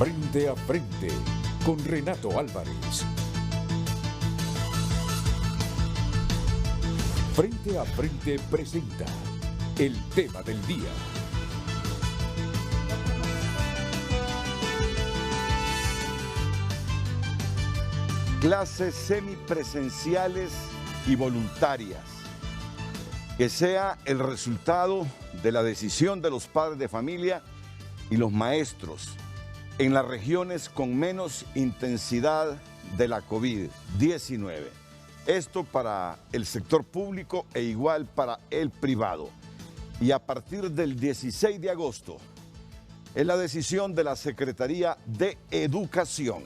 Frente a Frente con Renato Álvarez. Frente a Frente presenta el tema del día. Clases semipresenciales y voluntarias. Que sea el resultado de la decisión de los padres de familia y los maestros en las regiones con menos intensidad de la COVID-19. Esto para el sector público e igual para el privado. Y a partir del 16 de agosto es la decisión de la Secretaría de Educación.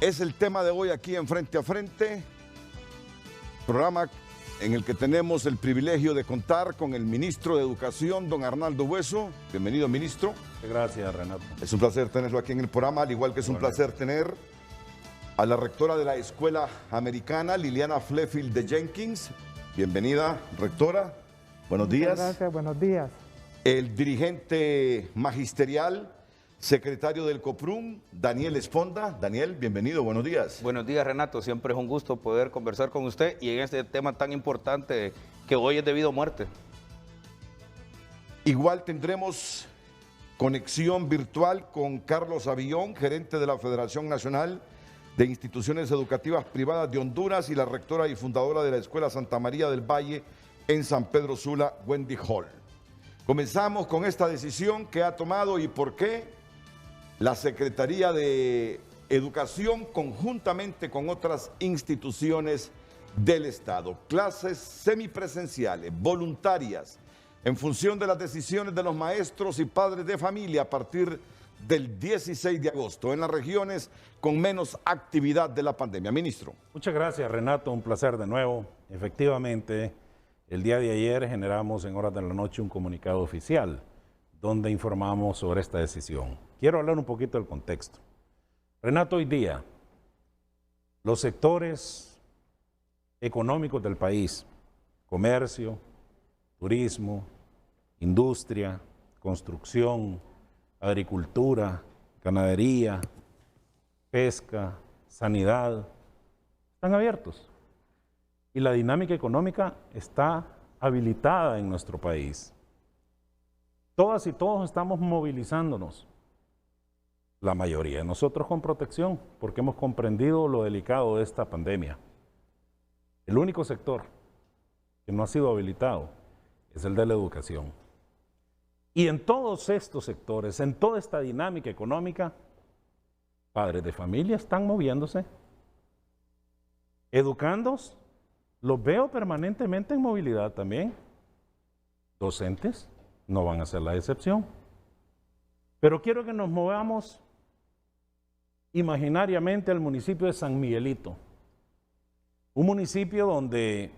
Es el tema de hoy aquí en Frente a Frente, programa en el que tenemos el privilegio de contar con el ministro de Educación, don Arnaldo Bueso. Bienvenido, ministro. Gracias, Renato. Es un placer tenerlo aquí en el programa, al igual que es un placer tener a la rectora de la Escuela Americana, Liliana Flefield de Jenkins. Bienvenida, rectora. Buenos días. Gracias, buenos días. El dirigente magisterial, secretario del COPRUM, Daniel Esponda. Daniel, bienvenido, buenos días. Buenos días, Renato. Siempre es un gusto poder conversar con usted y en este tema tan importante que hoy es de vida o muerte. Igual tendremos conexión virtual con Carlos Avillón, gerente de la Federación Nacional de Instituciones Educativas Privadas de Honduras y la rectora y fundadora de la Escuela Santa María del Valle en San Pedro Sula, Wendy Hall. Comenzamos con esta decisión que ha tomado y por qué la Secretaría de Educación conjuntamente con otras instituciones del Estado. Clases semipresenciales, voluntarias, en función de las decisiones de los maestros y padres de familia a partir del 16 de agosto en las regiones con menos actividad de la pandemia. Ministro. Muchas gracias, Renato. Un placer de nuevo. Efectivamente, el día de ayer generamos en horas de la noche un comunicado oficial donde informamos sobre esta decisión. Quiero hablar un poquito del contexto. Renato, hoy día, los sectores económicos del país, comercio, turismo, industria, construcción, agricultura, ganadería, pesca, sanidad, están abiertos. Y la dinámica económica está habilitada en nuestro país. Todas y todos estamos movilizándonos. La mayoría de nosotros con protección, porque hemos comprendido lo delicado de esta pandemia. El único sector que no ha sido habilitado es el de la educación. Y en todos estos sectores, en toda esta dinámica económica, padres de familia están moviéndose. Educandos, los veo permanentemente en movilidad también. Docentes no van a ser la excepción. Pero quiero que nos movamos imaginariamente al municipio de San Miguelito. Un municipio donde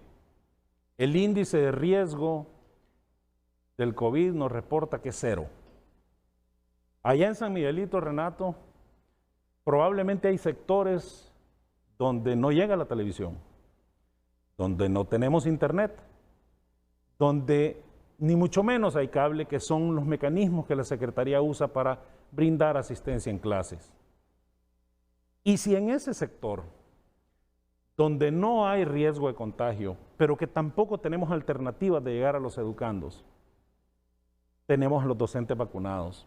el índice de riesgo del COVID nos reporta que es 0. Allá en San Miguelito, Renato, probablemente hay sectores donde no llega la televisión, donde no tenemos internet, donde ni mucho menos hay cable, que son los mecanismos que la Secretaría usa para brindar asistencia en clases. Y si en ese sector, donde no hay riesgo de contagio, pero que tampoco tenemos alternativas de llegar a los educandos, tenemos a los docentes vacunados,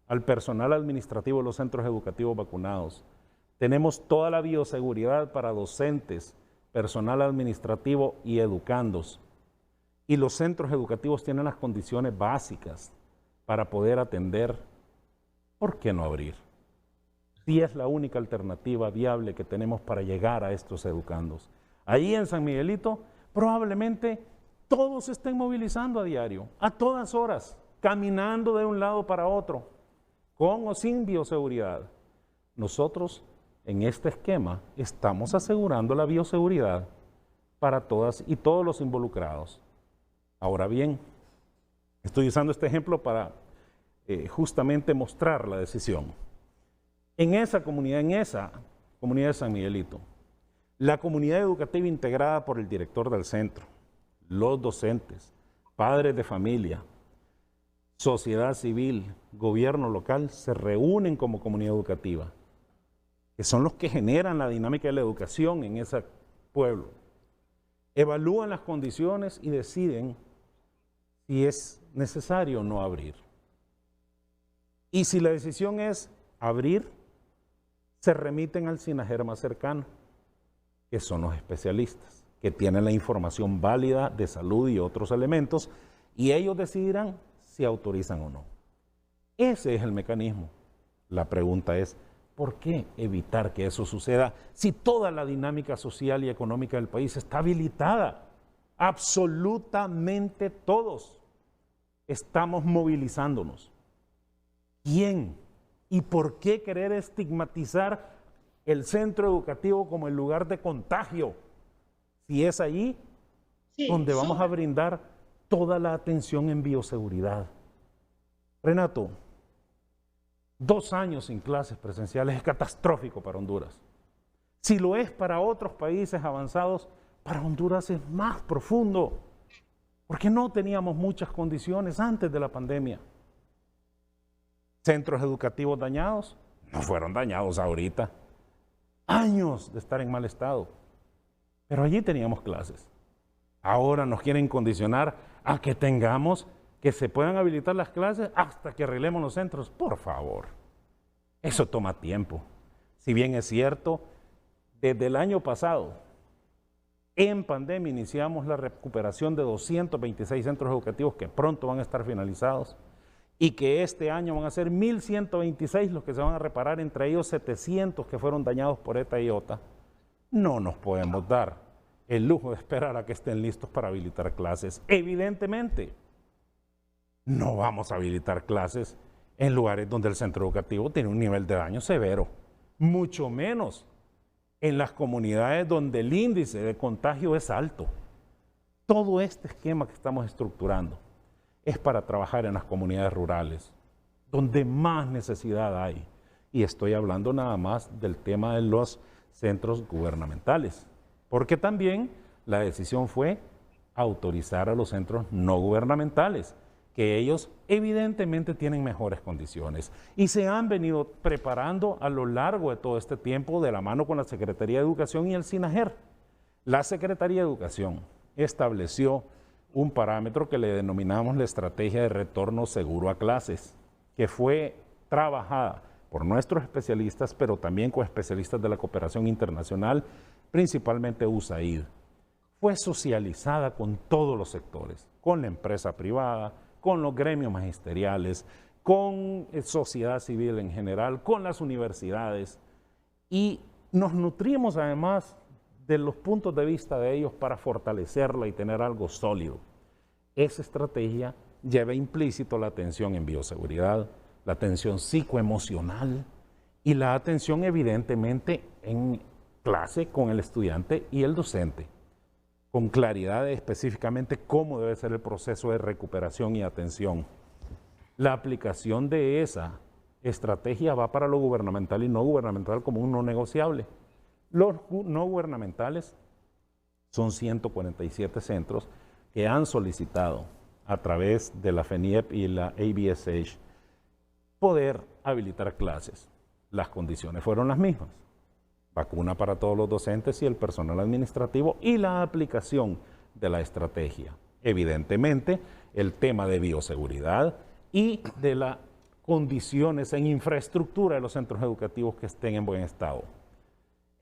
al personal administrativo de los centros educativos vacunados, tenemos toda la bioseguridad para docentes, personal administrativo y educandos. Y los centros educativos tienen las condiciones básicas para poder atender. ¿Por qué no abrir? Si es la única alternativa viable que tenemos para llegar a estos educandos. Ahí en San Miguelito probablemente todos se estén movilizando a diario, a todas horas, caminando de un lado para otro, con o sin bioseguridad. Nosotros en este esquema estamos asegurando la bioseguridad para todas y todos los involucrados. Ahora bien, estoy usando este ejemplo para justamente mostrar la decisión. En esa comunidad de San Miguelito, la comunidad educativa integrada por el director del centro, los docentes, padres de familia, sociedad civil, gobierno local, se reúnen como comunidad educativa, que son los que generan la dinámica de la educación en ese pueblo. Evalúan las condiciones y deciden si es necesario o no abrir. Y si la decisión es abrir, se remiten al SINAJER más cercano, que son los especialistas, que tienen la información válida de salud y otros elementos, y ellos decidirán si autorizan o no. Ese es el mecanismo. La pregunta es, ¿por qué evitar que eso suceda si toda la dinámica social y económica del país está habilitada? Absolutamente todos estamos movilizándonos. ¿Quién y por qué querer estigmatizar el centro educativo como el lugar de contagio? Si es ahí donde vamos a brindar toda la atención en bioseguridad. Renato, 2 años sin clases presenciales es catastrófico para Honduras. Si lo es para otros países avanzados, para Honduras es más profundo, porque no teníamos muchas condiciones antes de la pandemia. Centros educativos dañados, no fueron dañados ahorita. Años de estar en mal estado, pero allí teníamos clases. Ahora nos quieren condicionar a que que se puedan habilitar las clases hasta que arreglemos los centros. Por favor, eso toma tiempo. Si bien es cierto, desde el año pasado, en pandemia iniciamos la recuperación de 226 centros educativos que pronto van a estar finalizados y que este año van a ser 1.126 los que se van a reparar, entre ellos 700 que fueron dañados por ETA y OTA. No nos podemos dar el lujo de esperar a que estén listos para habilitar clases. Evidentemente, no vamos a habilitar clases en lugares donde el centro educativo tiene un nivel de daño severo, mucho menos en las comunidades donde el índice de contagio es alto. Todo este esquema que estamos estructurando es para trabajar en las comunidades rurales, donde más necesidad hay. Y estoy hablando nada más del tema de los centros gubernamentales, porque también la decisión fue autorizar a los centros no gubernamentales, que ellos evidentemente tienen mejores condiciones y se han venido preparando a lo largo de todo este tiempo de la mano con la Secretaría de Educación y el SINAJER. La Secretaría de Educación estableció un parámetro que le denominamos la estrategia de retorno seguro a clases, que fue trabajada por nuestros especialistas, pero también con especialistas de la cooperación internacional, principalmente USAID. Fue socializada con todos los sectores, con la empresa privada, con los gremios magisteriales, con sociedad civil en general, con las universidades, y nos nutrimos además de los puntos de vista de ellos para fortalecerla y tener algo sólido. Esa estrategia lleva implícito la atención en bioseguridad, la atención psicoemocional y la atención evidentemente en clase con el estudiante y el docente, con claridad de específicamente cómo debe ser el proceso de recuperación y atención. La aplicación de esa estrategia va para lo gubernamental y no gubernamental como un no negociable. Los no gubernamentales son 147 centros que han solicitado a través de la FENIEP y la ABSH poder habilitar clases. Las condiciones fueron las mismas: vacuna para todos los docentes y el personal administrativo y la aplicación de la estrategia. Evidentemente, el tema de bioseguridad y de las condiciones en infraestructura de los centros educativos que estén en buen estado.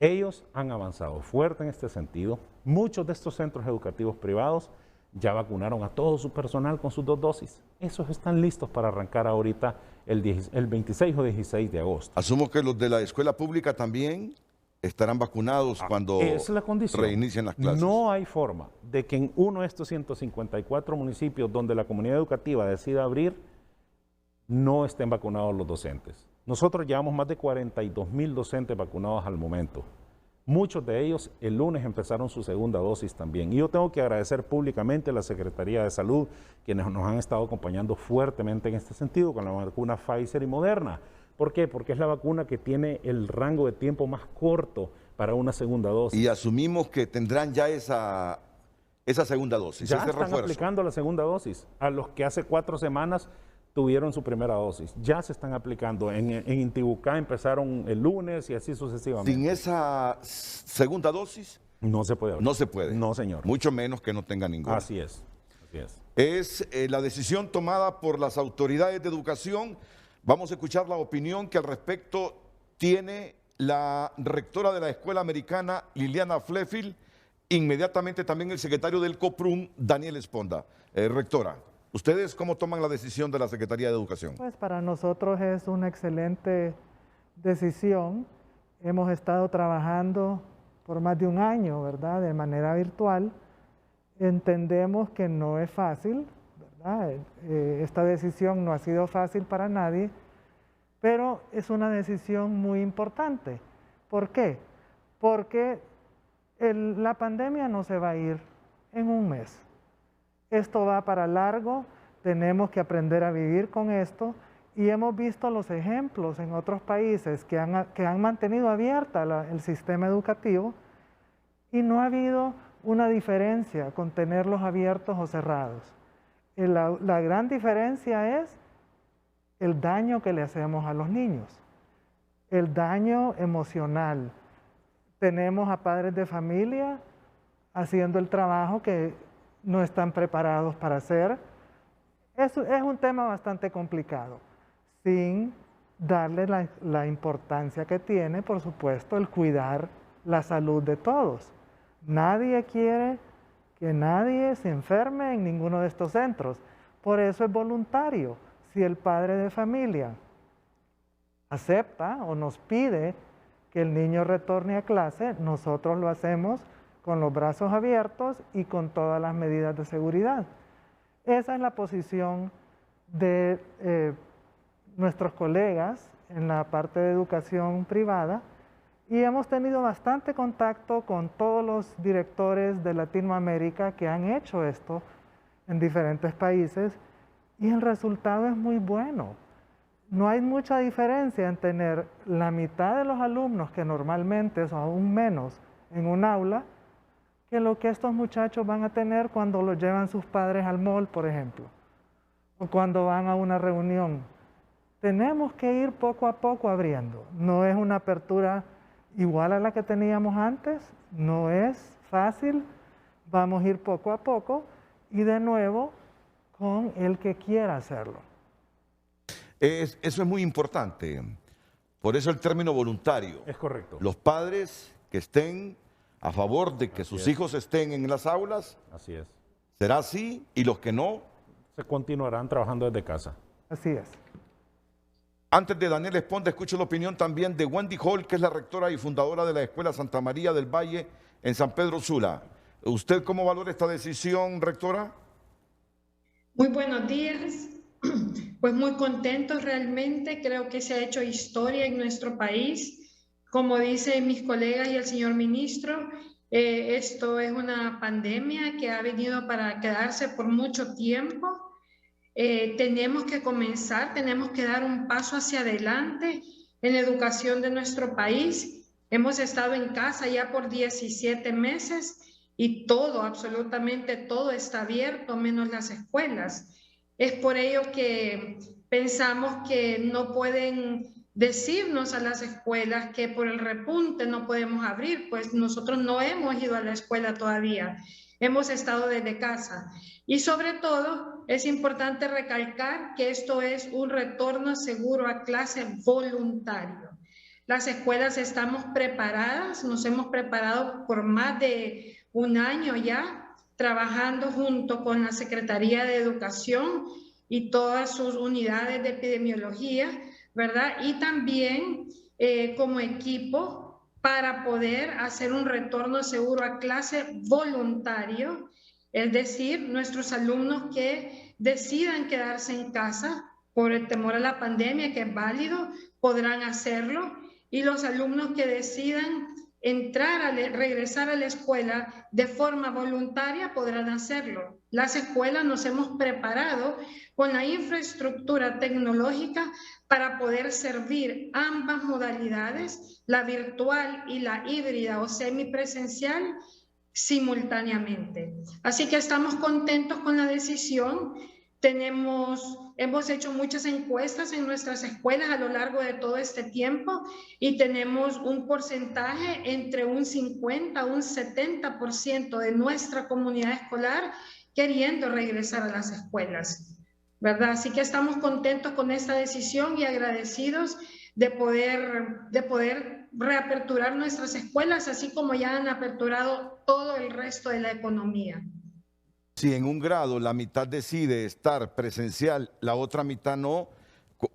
Ellos han avanzado fuerte en este sentido. Muchos de estos centros educativos privados ya vacunaron a todo su personal con sus 2 dosis. Esos están listos para arrancar ahorita el 26 o 16 de agosto. Asumo que los de la escuela pública también estarán vacunados cuando es la condición. Reinicien las clases. No hay forma de que en uno de estos 154 municipios donde la comunidad educativa decida abrir, no estén vacunados los docentes. Nosotros llevamos más de 42,000 docentes vacunados al momento. Muchos de ellos el lunes empezaron su segunda dosis también. Y yo tengo que agradecer públicamente a la Secretaría de Salud, quienes nos han estado acompañando fuertemente en este sentido con la vacuna Pfizer y Moderna. ¿Por qué? Porque es la vacuna que tiene el rango de tiempo más corto para una segunda dosis. Y asumimos que tendrán ya esa segunda dosis, ya ese están refuerzo. aplicando la segunda dosis a los que hace 4 semanas tuvieron su primera dosis. Ya se están aplicando. En Intibucá empezaron el lunes y así sucesivamente. Sin esa segunda dosis, No se puede abrir. no se puede. No, señor. Mucho menos que no tenga ninguna. Así es. Así es. Es la decisión tomada por las autoridades de educación. Vamos a escuchar la opinión que al respecto tiene la rectora de la Escuela Americana, Liliana Flefield, inmediatamente también el secretario del COPRUM, Daniel Esponda. Rectora, ¿ustedes cómo toman la decisión de la Secretaría de Educación? Pues para nosotros es una excelente decisión. Hemos estado trabajando por más de un año, ¿verdad?, de manera virtual. Entendemos que no es fácil, ¿verdad? Esta decisión no ha sido fácil para nadie, pero es una decisión muy importante. ¿Por qué? Porque la pandemia no se va a ir en un mes. Esto va para largo, tenemos que aprender a vivir con esto y hemos visto los ejemplos en otros países que han mantenido abierta el sistema educativo y no ha habido una diferencia con tenerlos abiertos o cerrados. La gran diferencia es el daño que le hacemos a los niños, el daño emocional. Tenemos a padres de familia haciendo el trabajo que no están preparados para hacer. Es un tema bastante complicado, sin darle la importancia que tiene, por supuesto, el cuidar la salud de todos. Nadie quiere que nadie se enferme en ninguno de estos centros. Por eso es voluntario. Si el padre de familia acepta o nos pide que el niño retorne a clase, nosotros lo hacemos con los brazos abiertos y con todas las medidas de seguridad. Esa es la posición de nuestros colegas en la parte de educación privada y hemos tenido bastante contacto con todos los directores de Latinoamérica que han hecho esto en diferentes países y el resultado es muy bueno. No hay mucha diferencia en tener la mitad de los alumnos que normalmente o aún menos en un aula que lo que estos muchachos van a tener cuando los llevan sus padres al mall, por ejemplo, o cuando van a una reunión. Tenemos que ir poco a poco abriendo. No es una apertura igual a la que teníamos antes, no es fácil, vamos a ir poco a poco y de nuevo con el que quiera hacerlo. Eso es muy importante, por eso el término voluntario. Es correcto. Los padres que estén a favor de que sus hijos estén en las aulas, Así es. será así, y los que no. Se continuarán trabajando desde casa. Así es. Antes de Daniel Esponda, escucho la opinión también de Wendy Hall, que es la rectora y fundadora de la Escuela Santa María del Valle en San Pedro Sula. ¿Usted cómo valora esta decisión, rectora? Muy buenos días. Pues muy contentos realmente. Creo que se ha hecho historia en nuestro país. Como dicen mis colegas y el señor ministro, esto es una pandemia que ha venido para quedarse por mucho tiempo. Tenemos que comenzar, tenemos que dar un paso hacia adelante en la educación de nuestro país. Hemos estado en casa ya por 17 meses y todo, absolutamente todo está abierto, menos las escuelas. Es por ello que pensamos que no pueden decirnos a las escuelas que por el repunte no podemos abrir, pues nosotros no hemos ido a la escuela todavía. Hemos estado desde casa. Y sobre todo, es importante recalcar que esto es un retorno seguro a clase voluntario. Las escuelas estamos preparadas, nos hemos preparado por más de un año ya, trabajando junto con la Secretaría de Educación y todas sus unidades de epidemiología, ¿verdad? Y también como equipo para poder hacer un retorno seguro a clase voluntario, es decir, nuestros alumnos que decidan quedarse en casa por el temor a la pandemia, que es válido, podrán hacerlo, y los alumnos que decidan regresar a la escuela de forma voluntaria podrán hacerlo. Las escuelas nos hemos preparado con la infraestructura tecnológica para poder servir ambas modalidades, la virtual y la híbrida o semipresencial, simultáneamente. Así que estamos contentos con la decisión. Hemos hecho muchas encuestas en nuestras escuelas a lo largo de todo este tiempo y tenemos un porcentaje entre un 50 a un 70% de nuestra comunidad escolar queriendo regresar a las escuelas, ¿verdad? Así que estamos contentos con esta decisión y agradecidos de poder reaperturar nuestras escuelas, así como ya han aperturado todo el resto de la economía. Si en un grado la mitad decide estar presencial, la otra mitad no,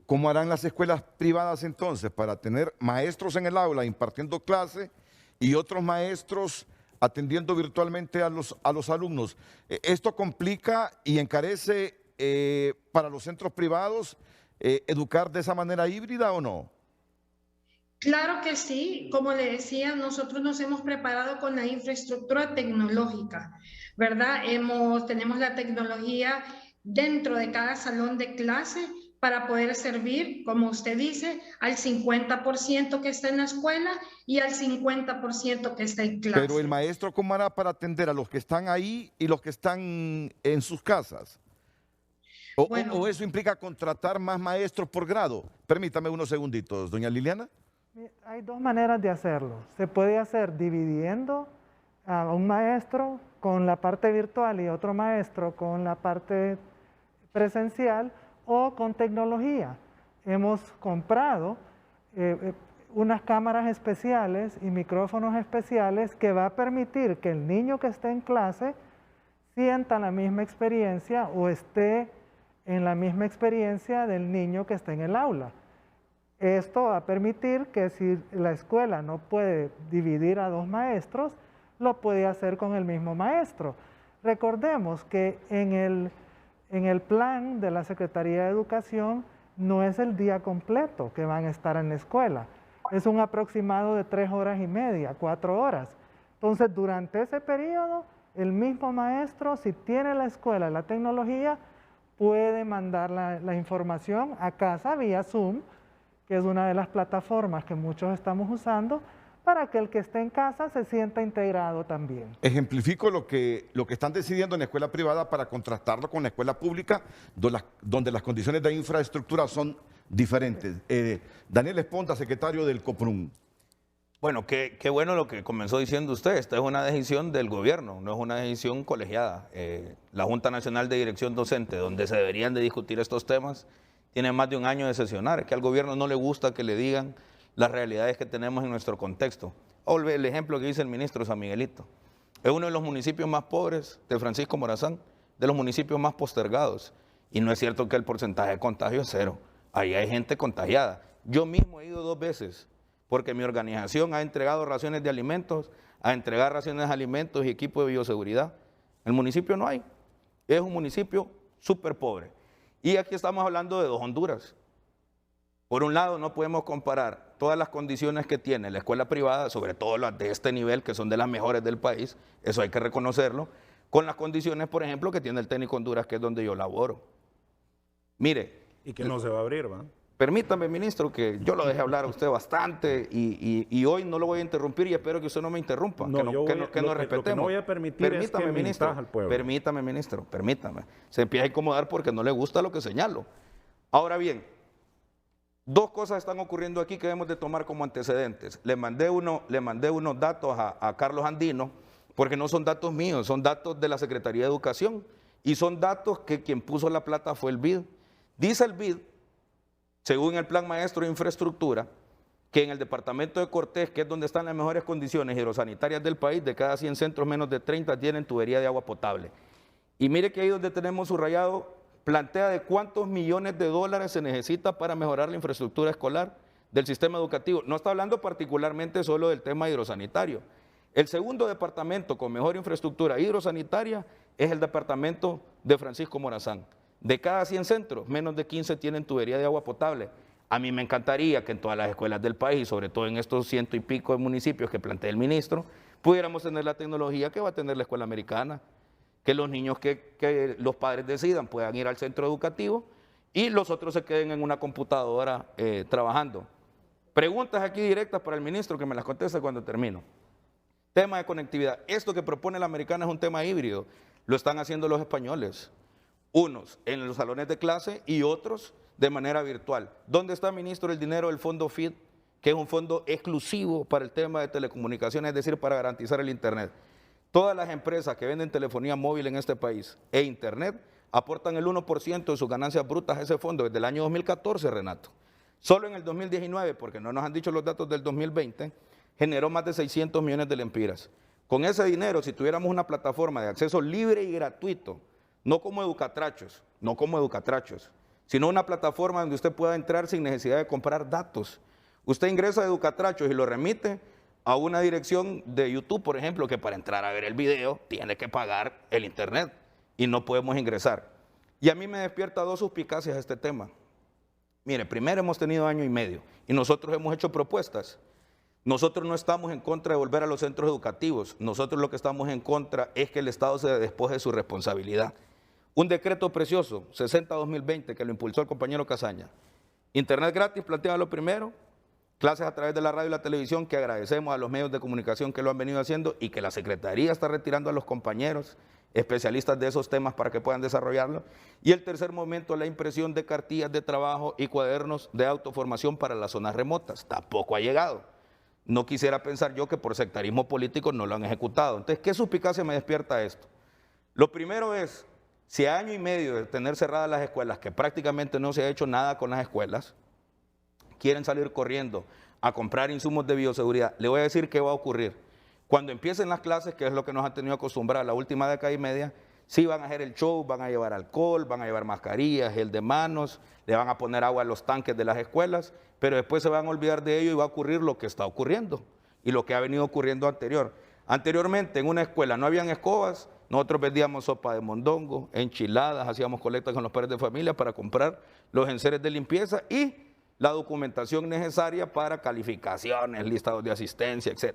¿cómo harán las escuelas privadas entonces para tener maestros en el aula impartiendo clase y otros maestros atendiendo virtualmente a los alumnos? ¿Esto complica y encarece para los centros privados educar de esa manera híbrida o no? Claro que sí, como le decía, nosotros nos hemos preparado con la infraestructura tecnológica, ¿verdad? Tenemos la tecnología dentro de cada salón de clase para poder servir, como usted dice, al 50% que está en la escuela y al 50% que está en clase. Pero el maestro, ¿cómo hará para atender a los que están ahí y los que están en sus casas? ¿O eso implica contratar más maestros por grado? Permítame unos segunditos, doña Liliana. Hay dos maneras de hacerlo. Se puede hacer dividiendo a un maestro con la parte virtual y otro maestro con la parte presencial, o con tecnología. Hemos comprado unas cámaras especiales y micrófonos especiales que va a permitir que el niño que esté en clase sienta la misma experiencia o esté en la misma experiencia del niño que está en el aula. Esto va a permitir que si la escuela no puede dividir a dos maestros, lo puede hacer con el mismo maestro. Recordemos que en el plan de la Secretaría de Educación no es el día completo que van a estar en la escuela. Es un aproximado de 3 horas y media, 4 horas. Entonces, durante ese periodo, el mismo maestro, si tiene la escuela la tecnología, puede mandar la información a casa vía Zoom, que es una de las plataformas que muchos estamos usando, para que el que esté en casa se sienta integrado también. Ejemplifico lo que están decidiendo en la escuela privada para contrastarlo con la escuela pública, donde las condiciones de infraestructura son diferentes. Daniel Esponda, secretario del COPRUM. Bueno, qué bueno lo que comenzó diciendo usted. Esta es una decisión del gobierno, no es una decisión colegiada. La Junta Nacional de Dirección Docente, donde se deberían de discutir estos temas, tiene más de un año de sesionar. Es que al gobierno no le gusta que le digan las realidades que tenemos en nuestro contexto. El ejemplo que dice el ministro San Miguelito. Es uno de los municipios más pobres de Francisco Morazán, de los municipios más postergados. Y no es cierto que el porcentaje de contagio es 0. Ahí hay gente contagiada. Yo mismo he ido 2 veces, porque mi organización ha entregado raciones de alimentos, a entregar raciones de alimentos y equipo de bioseguridad. El municipio no hay. Es un municipio súper pobre. Y aquí estamos hablando de 2 Honduras. Por un lado, no podemos comparar todas las condiciones que tiene la escuela privada, sobre todo las de este nivel, que son de las mejores del país, eso hay que reconocerlo, con las condiciones, por ejemplo, que tiene el Técnico Honduras, que es donde yo laboro. Mire. Y que no se va a abrir, ¿va? Permítame, ministro, que yo lo dejé hablar a usted bastante y hoy no lo voy a interrumpir y espero que usted no me interrumpa, que nos respetemos. Lo que no voy a permitir es que ministro, al pueblo. Permítame, ministro, permítame. Se empieza a incomodar porque no le gusta lo que señalo. Ahora bien, 2 cosas están ocurriendo aquí que debemos de tomar como antecedentes. Le mandé unos datos a Carlos Andino, porque no son datos míos, son datos de la Secretaría de Educación y son datos que quien puso la plata fue el BID. Dice el BID, según el Plan Maestro de Infraestructura, que en el departamento de Cortés, que es donde están las mejores condiciones hidrosanitarias del país, de cada 100 centros menos de 30 tienen tubería de agua potable. Y mire que ahí donde tenemos subrayado, plantea de cuántos millones de dólares se necesita para mejorar la infraestructura escolar del sistema educativo. No está hablando particularmente solo del tema hidrosanitario. El segundo departamento con mejor infraestructura hidrosanitaria es el departamento de Francisco Morazán. De cada 100 centros, menos de 15 tienen tubería de agua potable. A mí me encantaría que en todas las escuelas del país, sobre todo en estos 100 y pico de municipios que plantea el ministro, pudiéramos tener la tecnología que va a tener la escuela americana, que los niños que los padres decidan puedan ir al centro educativo y los otros se queden en una computadora trabajando. Preguntas aquí directas para el ministro que me las conteste cuando termino. Tema de conectividad. Esto que propone la americana es un tema híbrido. Lo están haciendo los españoles. unos en los salones de clase y otros de manera virtual. ¿Dónde está, ministro, el dinero del fondo FIT, que es un fondo exclusivo para el tema de telecomunicaciones, es decir, para garantizar el Internet? Todas las empresas que venden telefonía móvil en este país e Internet aportan el 1% de sus ganancias brutas a ese fondo desde el año 2014, Renato. Solo en el 2019, porque no nos han dicho los datos del 2020, generó más de 600 millones de lempiras. Con ese dinero, si tuviéramos una plataforma de acceso libre y gratuito, no como Educatrachos, sino una plataforma donde usted pueda entrar sin necesidad de comprar datos. Usted ingresa a Educatrachos y lo remite a una dirección de YouTube, por ejemplo, que para entrar a ver el video tiene que pagar el Internet y no podemos ingresar. Y a mí me despierta dos suspicacias este tema. Mire, primero hemos tenido año y medio y nosotros hemos hecho propuestas. Nosotros no estamos en contra de volver a los centros educativos. Nosotros lo que estamos en contra es que el Estado se despoje de su responsabilidad. Un decreto precioso, 60-2020, que lo impulsó el compañero Casaña. Internet gratis, planteaba lo primero. Clases a través de la radio y la televisión, que agradecemos a los medios de comunicación que lo han venido haciendo y que la Secretaría está retirando a los compañeros especialistas de esos temas para que puedan desarrollarlo. Y el tercer momento, la impresión de cartillas de trabajo y cuadernos de autoformación para las zonas remotas. Tampoco ha llegado. No quisiera pensar yo que por sectarismo político no lo han ejecutado. Entonces, ¿qué suspicacia me despierta esto? Lo primero es, si a año y medio de tener cerradas las escuelas, que prácticamente no se ha hecho nada con las escuelas, quieren salir corriendo a comprar insumos de bioseguridad, le voy a decir qué va a ocurrir. Cuando empiecen las clases, que es lo que nos han tenido acostumbrados la última década y media, sí van a hacer el show, van a llevar alcohol, van a llevar mascarillas, gel de manos, le van a poner agua a los tanques de las escuelas, pero después se van a olvidar de ello y va a ocurrir lo que está ocurriendo y lo que ha venido ocurriendo anteriormente. En una escuela no habían escobas, nosotros vendíamos sopa de mondongo, enchiladas, hacíamos colectas con los padres de familia para comprar los enseres de limpieza y la documentación necesaria para calificaciones, listados de asistencia, etc.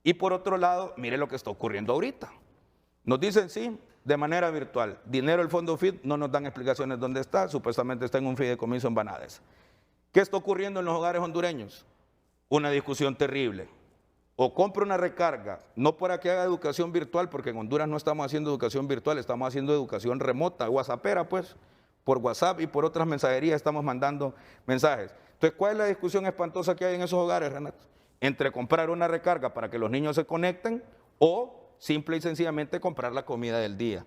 Y por otro lado, mire lo que está ocurriendo ahorita. Nos dicen sí, de manera virtual, dinero del fondo FIT, no nos dan explicaciones dónde está, supuestamente está en un fideicomiso en Banades. ¿Qué está ocurriendo en los hogares hondureños? Una discusión terrible. O compra una recarga, no para que haga educación virtual, porque en Honduras no estamos haciendo educación virtual, estamos haciendo educación remota, whatsappera pues, por WhatsApp y por otras mensajerías estamos mandando mensajes. Entonces, ¿cuál es la discusión espantosa que hay en esos hogares, Renato? Entre comprar una recarga para que los niños se conecten o simple y sencillamente comprar la comida del día.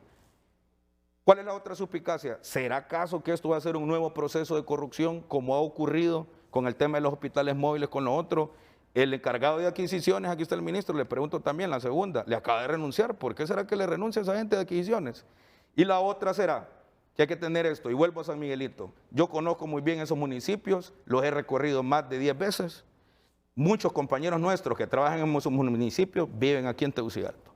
¿Cuál es la otra suspicacia? ¿Será acaso que esto va a ser un nuevo proceso de corrupción como ha ocurrido con el tema de los hospitales móviles, con lo otro? El encargado de adquisiciones, aquí está el ministro, le pregunto también, la segunda, le acaba de renunciar. ¿Por qué será que le renuncia a esa gente de adquisiciones? Y la otra será que hay que tener esto, y vuelvo a San Miguelito. Yo conozco muy bien esos municipios, los he recorrido más de 10 veces. Muchos compañeros nuestros que trabajan en esos municipios viven aquí en Tegucigalpa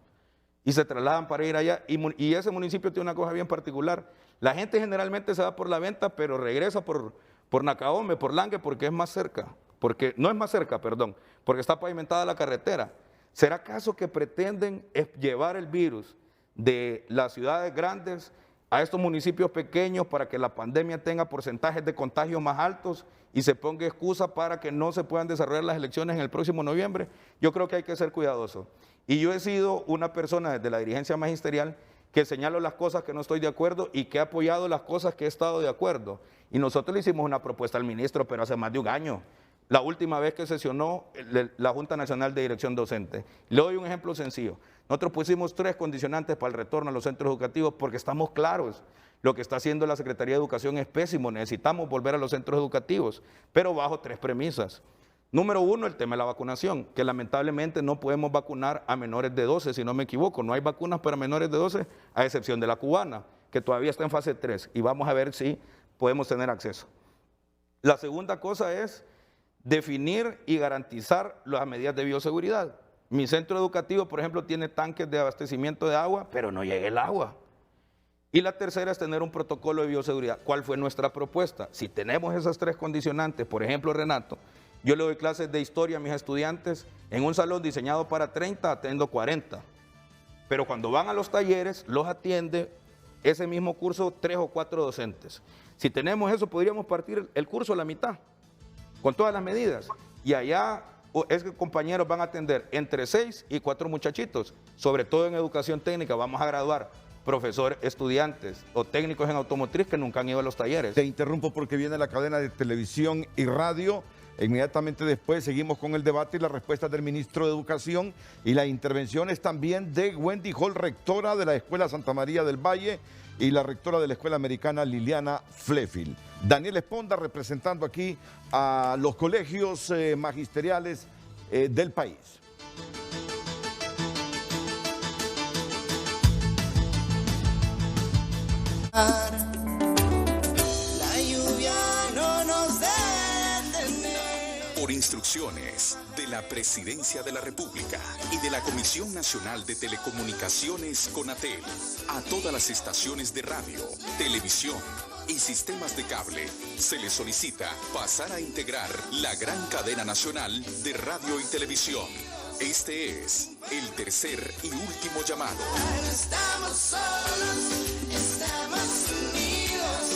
y se trasladan para ir allá. Y ese municipio tiene una cosa bien particular. La gente generalmente se va por la venta, pero regresa por Nacaome, por Langue, porque es más cerca. Porque no es más cerca, perdón, porque está pavimentada la carretera. ¿Será acaso que pretenden llevar el virus de las ciudades grandes a estos municipios pequeños para que la pandemia tenga porcentajes de contagio más altos y se ponga excusa para que no se puedan desarrollar las elecciones en el próximo noviembre? Yo creo que hay que ser cuidadoso. Y yo he sido una persona desde la dirigencia magisterial que señalo las cosas que no estoy de acuerdo y que he apoyado las cosas que he estado de acuerdo. Y nosotros le hicimos una propuesta al ministro, pero hace más de un año. La última vez que sesionó la Junta Nacional de Dirección Docente. Le doy un ejemplo sencillo. Nosotros pusimos 3 condicionantes para el retorno a los centros educativos porque estamos claros. Lo que está haciendo la Secretaría de Educación es pésimo. Necesitamos volver a los centros educativos, pero bajo 3 premisas. Número 1, el tema de la vacunación, que lamentablemente no podemos vacunar a menores de 12, si no me equivoco. No hay vacunas para menores de 12, a excepción de la cubana, que todavía está en fase 3, y vamos a ver si podemos tener acceso. La segunda cosa es definir y garantizar las medidas de bioseguridad. Mi centro educativo, por ejemplo, tiene tanques de abastecimiento de agua, pero no llega el agua. Y la tercera es tener un protocolo de bioseguridad. ¿Cuál fue nuestra propuesta? Si tenemos esas 3 condicionantes, por ejemplo, Renato, yo le doy clases de historia a mis estudiantes, en un salón diseñado para 30, atiendo 40. Pero cuando van a los talleres, los atiende ese mismo curso 3 o 4 docentes. Si tenemos eso, podríamos partir el curso a la mitad, con todas las medidas. Y allá esos compañeros van a atender entre 6 y 4 muchachitos, sobre todo en educación técnica. Vamos a graduar profesores, estudiantes o técnicos en automotriz que nunca han ido a los talleres. Te interrumpo porque viene la cadena de televisión y radio. Inmediatamente después seguimos con el debate y las respuestas del ministro de Educación y las intervenciones también de Wendy Hall, rectora de la Escuela Santa María del Valle, y la rectora de la Escuela Americana, Liliana Flefield. Daniel Esponda representando aquí a los colegios magisteriales del país. La lluvia no nos detiene. Por instrucciones de la Presidencia de la República y de la Comisión Nacional de Telecomunicaciones CONATEL, a todas las estaciones de radio, televisión y sistemas de cable, se les solicita pasar a integrar la gran cadena nacional de radio y televisión. Este es el tercer y último llamado. No estamos solos, estamos unidos.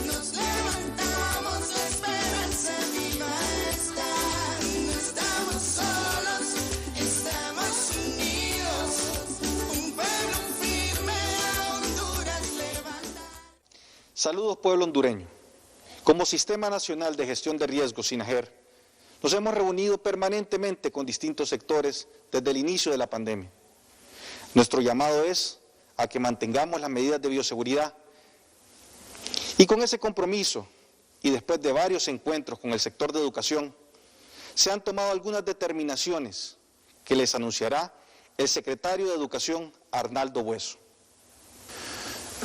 Nos levantamos, la esperanza viva está. No estamos solos, estamos unidos. Un pueblo firme a Honduras levanta. Saludos, pueblo hondureño. Como Sistema Nacional de Gestión de Riesgos, SINAGER, nos hemos reunido permanentemente con distintos sectores desde el inicio de la pandemia. Nuestro llamado es a que mantengamos las medidas de bioseguridad y con ese compromiso y después de varios encuentros con el sector de educación, se han tomado algunas determinaciones que les anunciará el secretario de Educación, Arnaldo Bueso.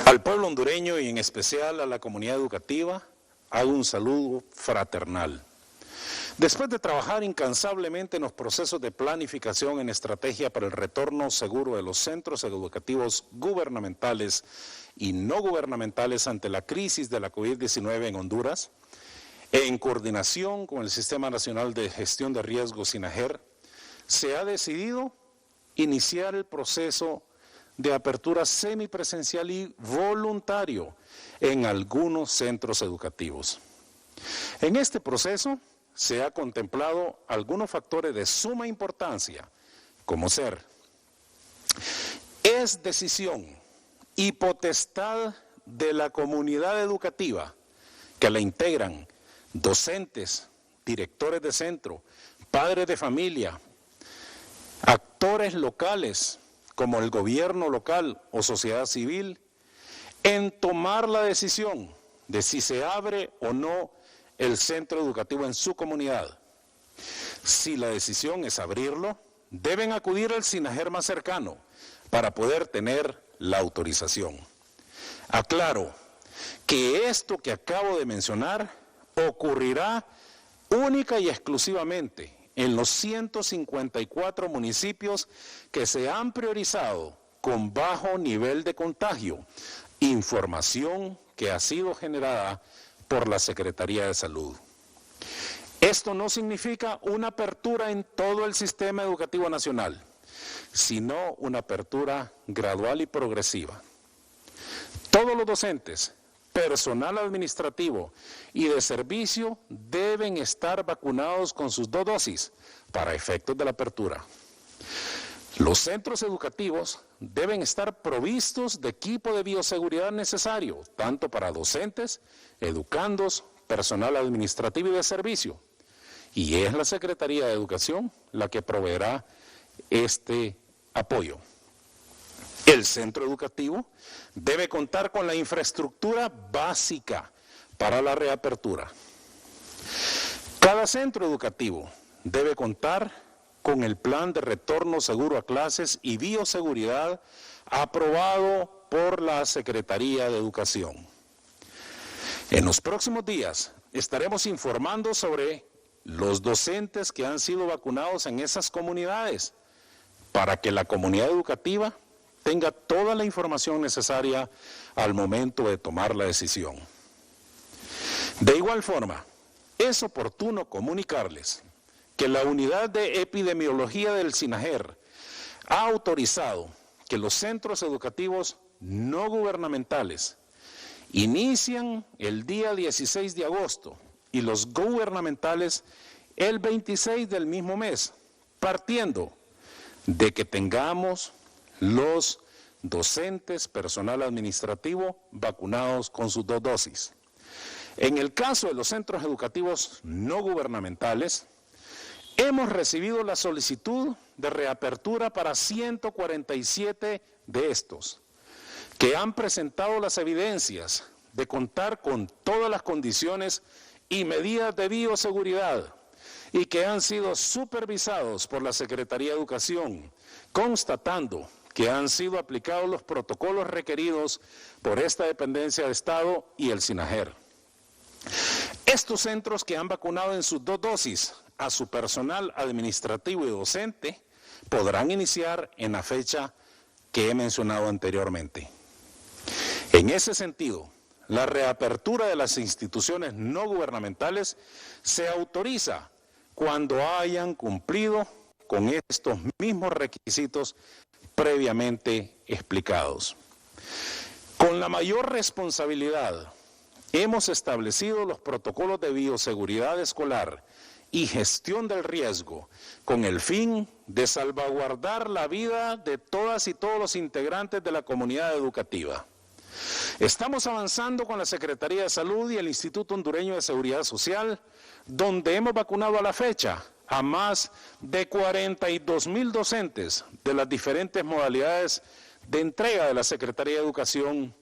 Al pueblo hondureño y en especial a la comunidad educativa, hago un saludo fraternal. Después de trabajar incansablemente en los procesos de planificación en estrategia para el retorno seguro de los centros educativos gubernamentales y no gubernamentales ante la crisis de la COVID-19 en Honduras, en coordinación con el Sistema Nacional de Gestión de Riesgos, SINAGER, se ha decidido iniciar el proceso de apertura semipresencial y voluntario en algunos centros educativos. En este proceso se ha contemplado algunos factores de suma importancia, como ser: es decisión y potestad de la comunidad educativa que la integran docentes, directores de centro, padres de familia, actores locales como el gobierno local o sociedad civil, en tomar la decisión de si se abre o no el centro educativo en su comunidad. Si la decisión es abrirlo, deben acudir al SINAGER más cercano para poder tener la autorización. Aclaro que esto que acabo de mencionar ocurrirá única y exclusivamente en los 154 municipios que se han priorizado con bajo nivel de contagio, información que ha sido generada por la Secretaría de Salud. Esto no significa una apertura en todo el sistema educativo nacional, sino una apertura gradual y progresiva. Todos los docentes, personal administrativo y de servicio deben estar vacunados con sus 2 dosis para efectos de la apertura. Los centros educativos deben estar provistos de equipo de bioseguridad necesario, tanto para docentes, educandos, personal administrativo y de servicio. Y es la Secretaría de Educación la que proveerá este apoyo. El centro educativo debe contar con la infraestructura básica para la reapertura. Cada centro educativo debe contar con el plan de retorno seguro a clases y bioseguridad aprobado por la Secretaría de Educación. En los próximos días estaremos informando sobre los docentes que han sido vacunados en esas comunidades para que la comunidad educativa tenga toda la información necesaria al momento de tomar la decisión. De igual forma, es oportuno comunicarles que la unidad de epidemiología del SINAGER ha autorizado que los centros educativos no gubernamentales inician el día 16 de agosto y los gubernamentales el 26 del mismo mes, partiendo de que tengamos los docentes, personal administrativo vacunados con sus 2 dosis. En el caso de los centros educativos no gubernamentales, hemos recibido la solicitud de reapertura para 147 de estos, que han presentado las evidencias de contar con todas las condiciones y medidas de bioseguridad y que han sido supervisados por la Secretaría de Educación, constatando que han sido aplicados los protocolos requeridos por esta dependencia de Estado y el SINAJER. Estos centros que han vacunado en sus 2 dosis a su personal administrativo y docente podrán iniciar en la fecha que he mencionado anteriormente. En ese sentido, la reapertura de las instituciones no gubernamentales se autoriza cuando hayan cumplido con estos mismos requisitos previamente explicados. Con la mayor responsabilidad, hemos establecido los protocolos de bioseguridad escolar y gestión del riesgo con el fin de salvaguardar la vida de todas y todos los integrantes de la comunidad educativa. Estamos avanzando con la Secretaría de Salud y el Instituto Hondureño de Seguridad Social, donde hemos vacunado a la fecha a más de 42,000 docentes de las diferentes modalidades de entrega de la Secretaría de Educación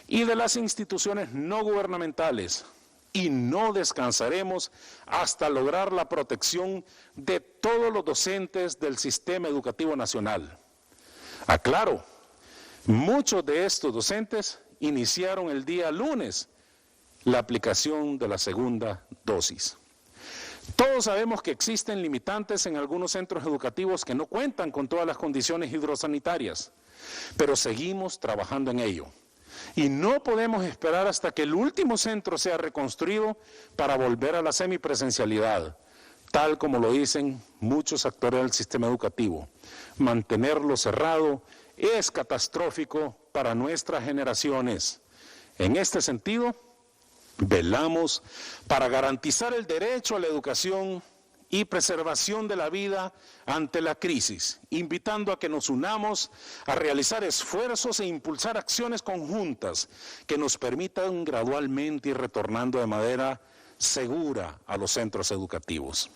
y de las instituciones no gubernamentales, y no descansaremos hasta lograr la protección de todos los docentes del sistema educativo nacional. Aclaro, muchos de estos docentes iniciaron el día lunes la aplicación de la segunda dosis. Todos sabemos que existen limitantes en algunos centros educativos que no cuentan con todas las condiciones hidrosanitarias, pero seguimos trabajando en ello. Y no podemos esperar hasta que el último centro sea reconstruido para volver a la semipresencialidad, tal como lo dicen muchos actores del sistema educativo. Mantenerlo cerrado es catastrófico para nuestras generaciones. En este sentido, velamos para garantizar el derecho a la educación y preservación de la vida ante la crisis, invitando a que nos unamos a realizar esfuerzos e impulsar acciones conjuntas que nos permitan gradualmente ir retornando de manera segura a los centros educativos.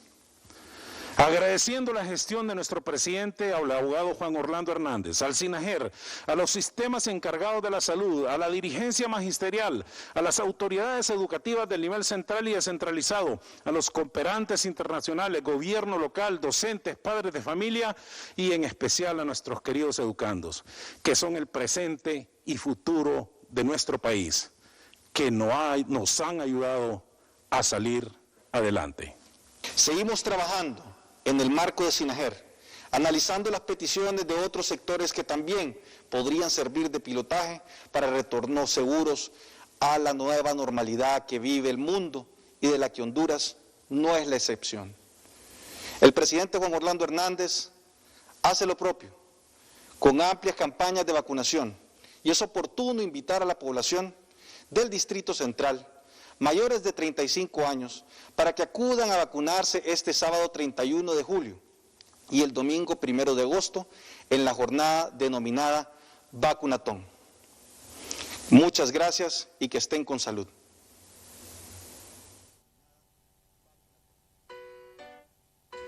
Agradeciendo la gestión de nuestro presidente, al abogado Juan Orlando Hernández, al SINAJER, a los sistemas encargados de la salud, a la dirigencia magisterial, a las autoridades educativas del nivel central y descentralizado, a los cooperantes internacionales, gobierno local, docentes, padres de familia y en especial a nuestros queridos educandos, que son el presente y futuro de nuestro país, que nos han ayudado a salir adelante. Seguimos trabajando en el marco de SINAJER, analizando las peticiones de otros sectores que también podrían servir de pilotaje para retornos seguros a la nueva normalidad que vive el mundo y de la que Honduras no es la excepción. El presidente Juan Orlando Hernández hace lo propio, con amplias campañas de vacunación, y es oportuno invitar a la población del Distrito Central, mayores de 35 años, para que acudan a vacunarse este sábado 31 de julio y el domingo 1 de agosto en la jornada denominada Vacunatón. Muchas gracias y que estén con salud.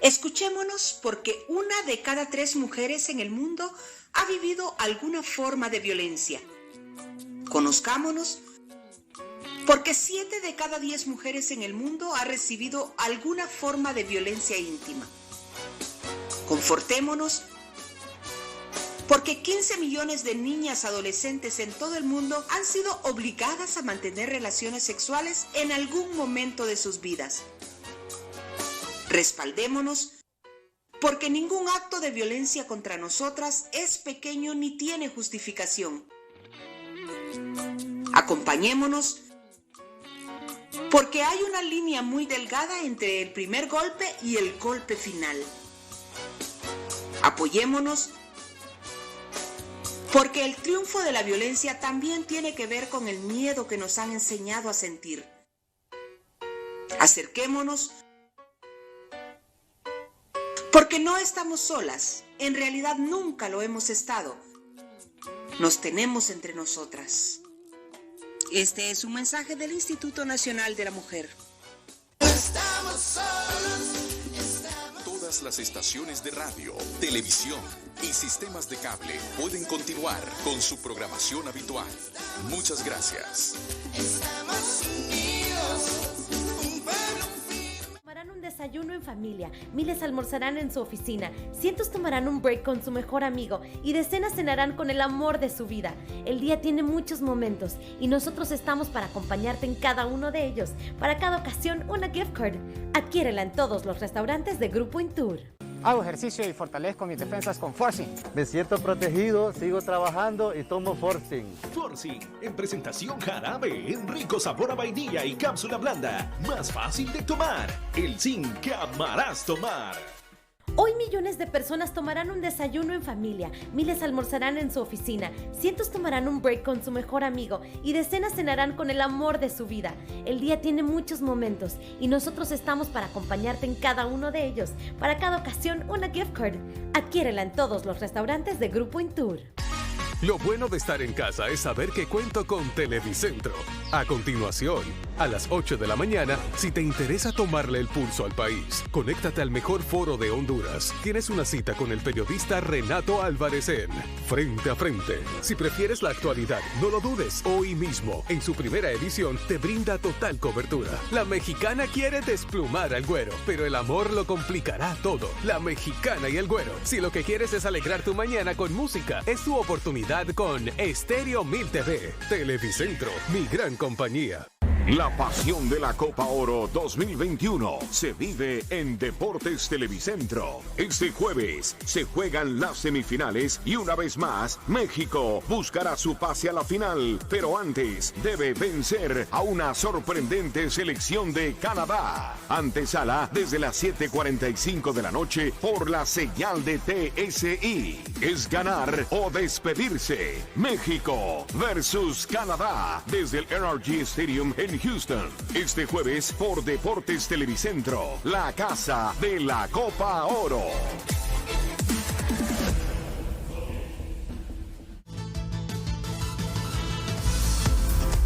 Escuchémonos, porque 1 de cada 3 mujeres en el mundo ha vivido alguna forma de violencia. Conozcámonos, porque 7 de cada 10 mujeres en el mundo ha recibido alguna forma de violencia íntima. Confortémonos, porque 15 millones de niñas adolescentes en todo el mundo han sido obligadas a mantener relaciones sexuales en algún momento de sus vidas. Respaldémonos, porque ningún acto de violencia contra nosotras es pequeño ni tiene justificación. Acompañémonos, porque hay una línea muy delgada entre el primer golpe y el golpe final. Apoyémonos, porque el triunfo de la violencia también tiene que ver con el miedo que nos han enseñado a sentir. Acerquémonos, porque no estamos solas, en realidad nunca lo hemos estado. nos tenemos entre nosotras. Este es un mensaje del Instituto Nacional de la Mujer. Estamos solos, Todas las estaciones de radio, televisión y sistemas de cable pueden continuar con su programación habitual. Muchas gracias. estamos unidos, un pueblo unido. Tomarán un desayuno en familia, miles almorzarán en su oficina, cientos tomarán un break con su mejor amigo y decenas cenarán con el amor de su vida. El día tiene muchos momentos y nosotros estamos para acompañarte en cada uno de ellos. Para cada ocasión, una gift card. Adquiérela en todos los restaurantes de Grupo Intur. Hago ejercicio y fortalezco mis defensas con Forcing. Me siento protegido, sigo trabajando y tomo Forcing. Forcing, en presentación jarabe, en rico sabor a vainilla y cápsula blanda. Más fácil de tomar. El zinc que amarás tomar. Hoy millones de personas tomarán un desayuno en familia, miles almorzarán en su oficina, cientos tomarán un break con su mejor amigo y decenas cenarán con el amor de su vida. El día tiene muchos momentos y nosotros estamos para acompañarte en cada uno de ellos. Para cada ocasión, una gift card. Adquiérela en todos los restaurantes de Grupo Intur. Lo bueno de estar en casa es saber que cuento con Televicentro. A continuación, a las 8 de la mañana, si te interesa tomarle el pulso al país, conéctate al mejor foro de Honduras. Tienes una cita con el periodista Renato Álvarez en Frente a Frente. Si prefieres la actualidad, no lo dudes. Hoy mismo, en su primera edición, te brinda total cobertura. La mexicana quiere desplumar al güero, pero el amor lo complicará todo. La mexicana y el güero. Si lo que quieres es alegrar tu mañana con música, es tu oportunidad con Estéreo 1000 TV. Televicentro, mi gran compañía. La pasión de la Copa Oro 2021 se vive en Deportes Televicentro. Este jueves se juegan las semifinales y una vez más México buscará su pase a la final, pero antes debe vencer a una sorprendente selección de Canadá. Antesala desde las 7:45 de la noche por la señal de TSI. Es ganar o despedirse. México versus Canadá desde el NRG Stadium en Houston. Este jueves por Deportes Televicentro, la casa de la Copa Oro.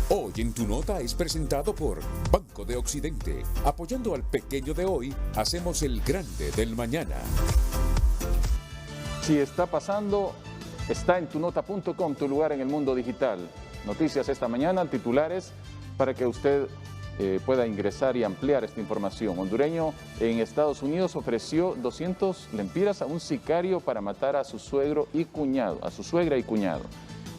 Hoy en Tu Nota es presentado por Banco de Occidente. Apoyando al pequeño de hoy, hacemos el grande del mañana. Si está pasando, está en tunota.com, tu lugar en el mundo digital. Noticias esta mañana, titulares, para que usted pueda ingresar y ampliar esta información. Hondureño en Estados Unidos ofreció 200 lempiras a un sicario para matar a su suegro y cuñado, a su suegra y cuñado.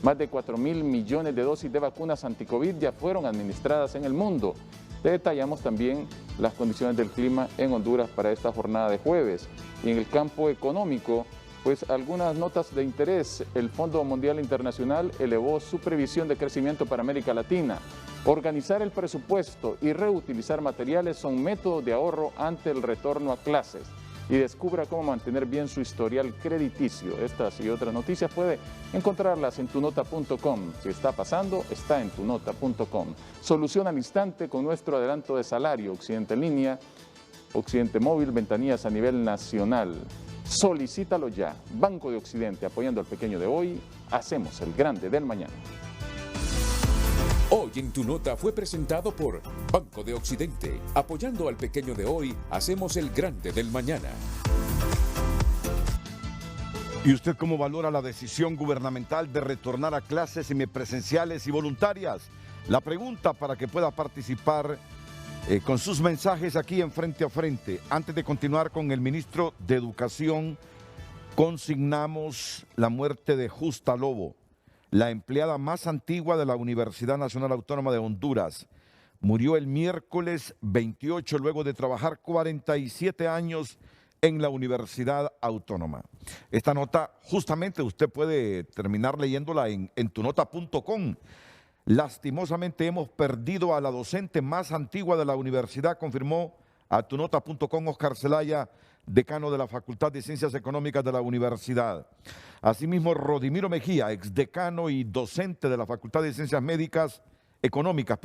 Más de 4.000 millones de dosis de vacunas anti-COVID ya fueron administradas en el mundo. Detallamos también las condiciones del clima en Honduras para esta jornada de jueves. Y en el campo económico, pues algunas notas de interés. El Fondo Mundial Internacional elevó su previsión de crecimiento para América Latina. Organizar el presupuesto y reutilizar materiales son métodos de ahorro ante el retorno a clases. Y descubra cómo mantener bien su historial crediticio. Estas y otras noticias puede encontrarlas en tunota.com. Si está pasando, está en tunota.com. Solución al instante con nuestro adelanto de salario. Occidente en línea, Occidente móvil, ventanillas a nivel nacional. Solicítalo ya. Banco de Occidente, apoyando al pequeño de hoy, hacemos el grande del mañana. Hoy en Tu Nota fue presentado por Banco de Occidente. Apoyando al pequeño de hoy, hacemos el grande del mañana. ¿Y usted cómo valora la decisión gubernamental de retornar a clases semipresenciales y voluntarias? La pregunta para que pueda participar con sus mensajes aquí en Frente a Frente. Antes de continuar con el ministro de Educación, consignamos la muerte de Justa Lobo, la empleada más antigua de la Universidad Nacional Autónoma de Honduras. Murió el miércoles 28 luego de trabajar 47 años en la Universidad Autónoma. Esta nota justamente usted puede terminar leyéndola en tunota.com. Lastimosamente hemos perdido a la docente más antigua de la universidad, confirmó a tunota.com Oscar Zelaya, decano de la Facultad de Ciencias Económicas de la universidad. Asimismo, Rodimiro Mejía, exdecano y docente de la Facultad de Ciencias Económicas,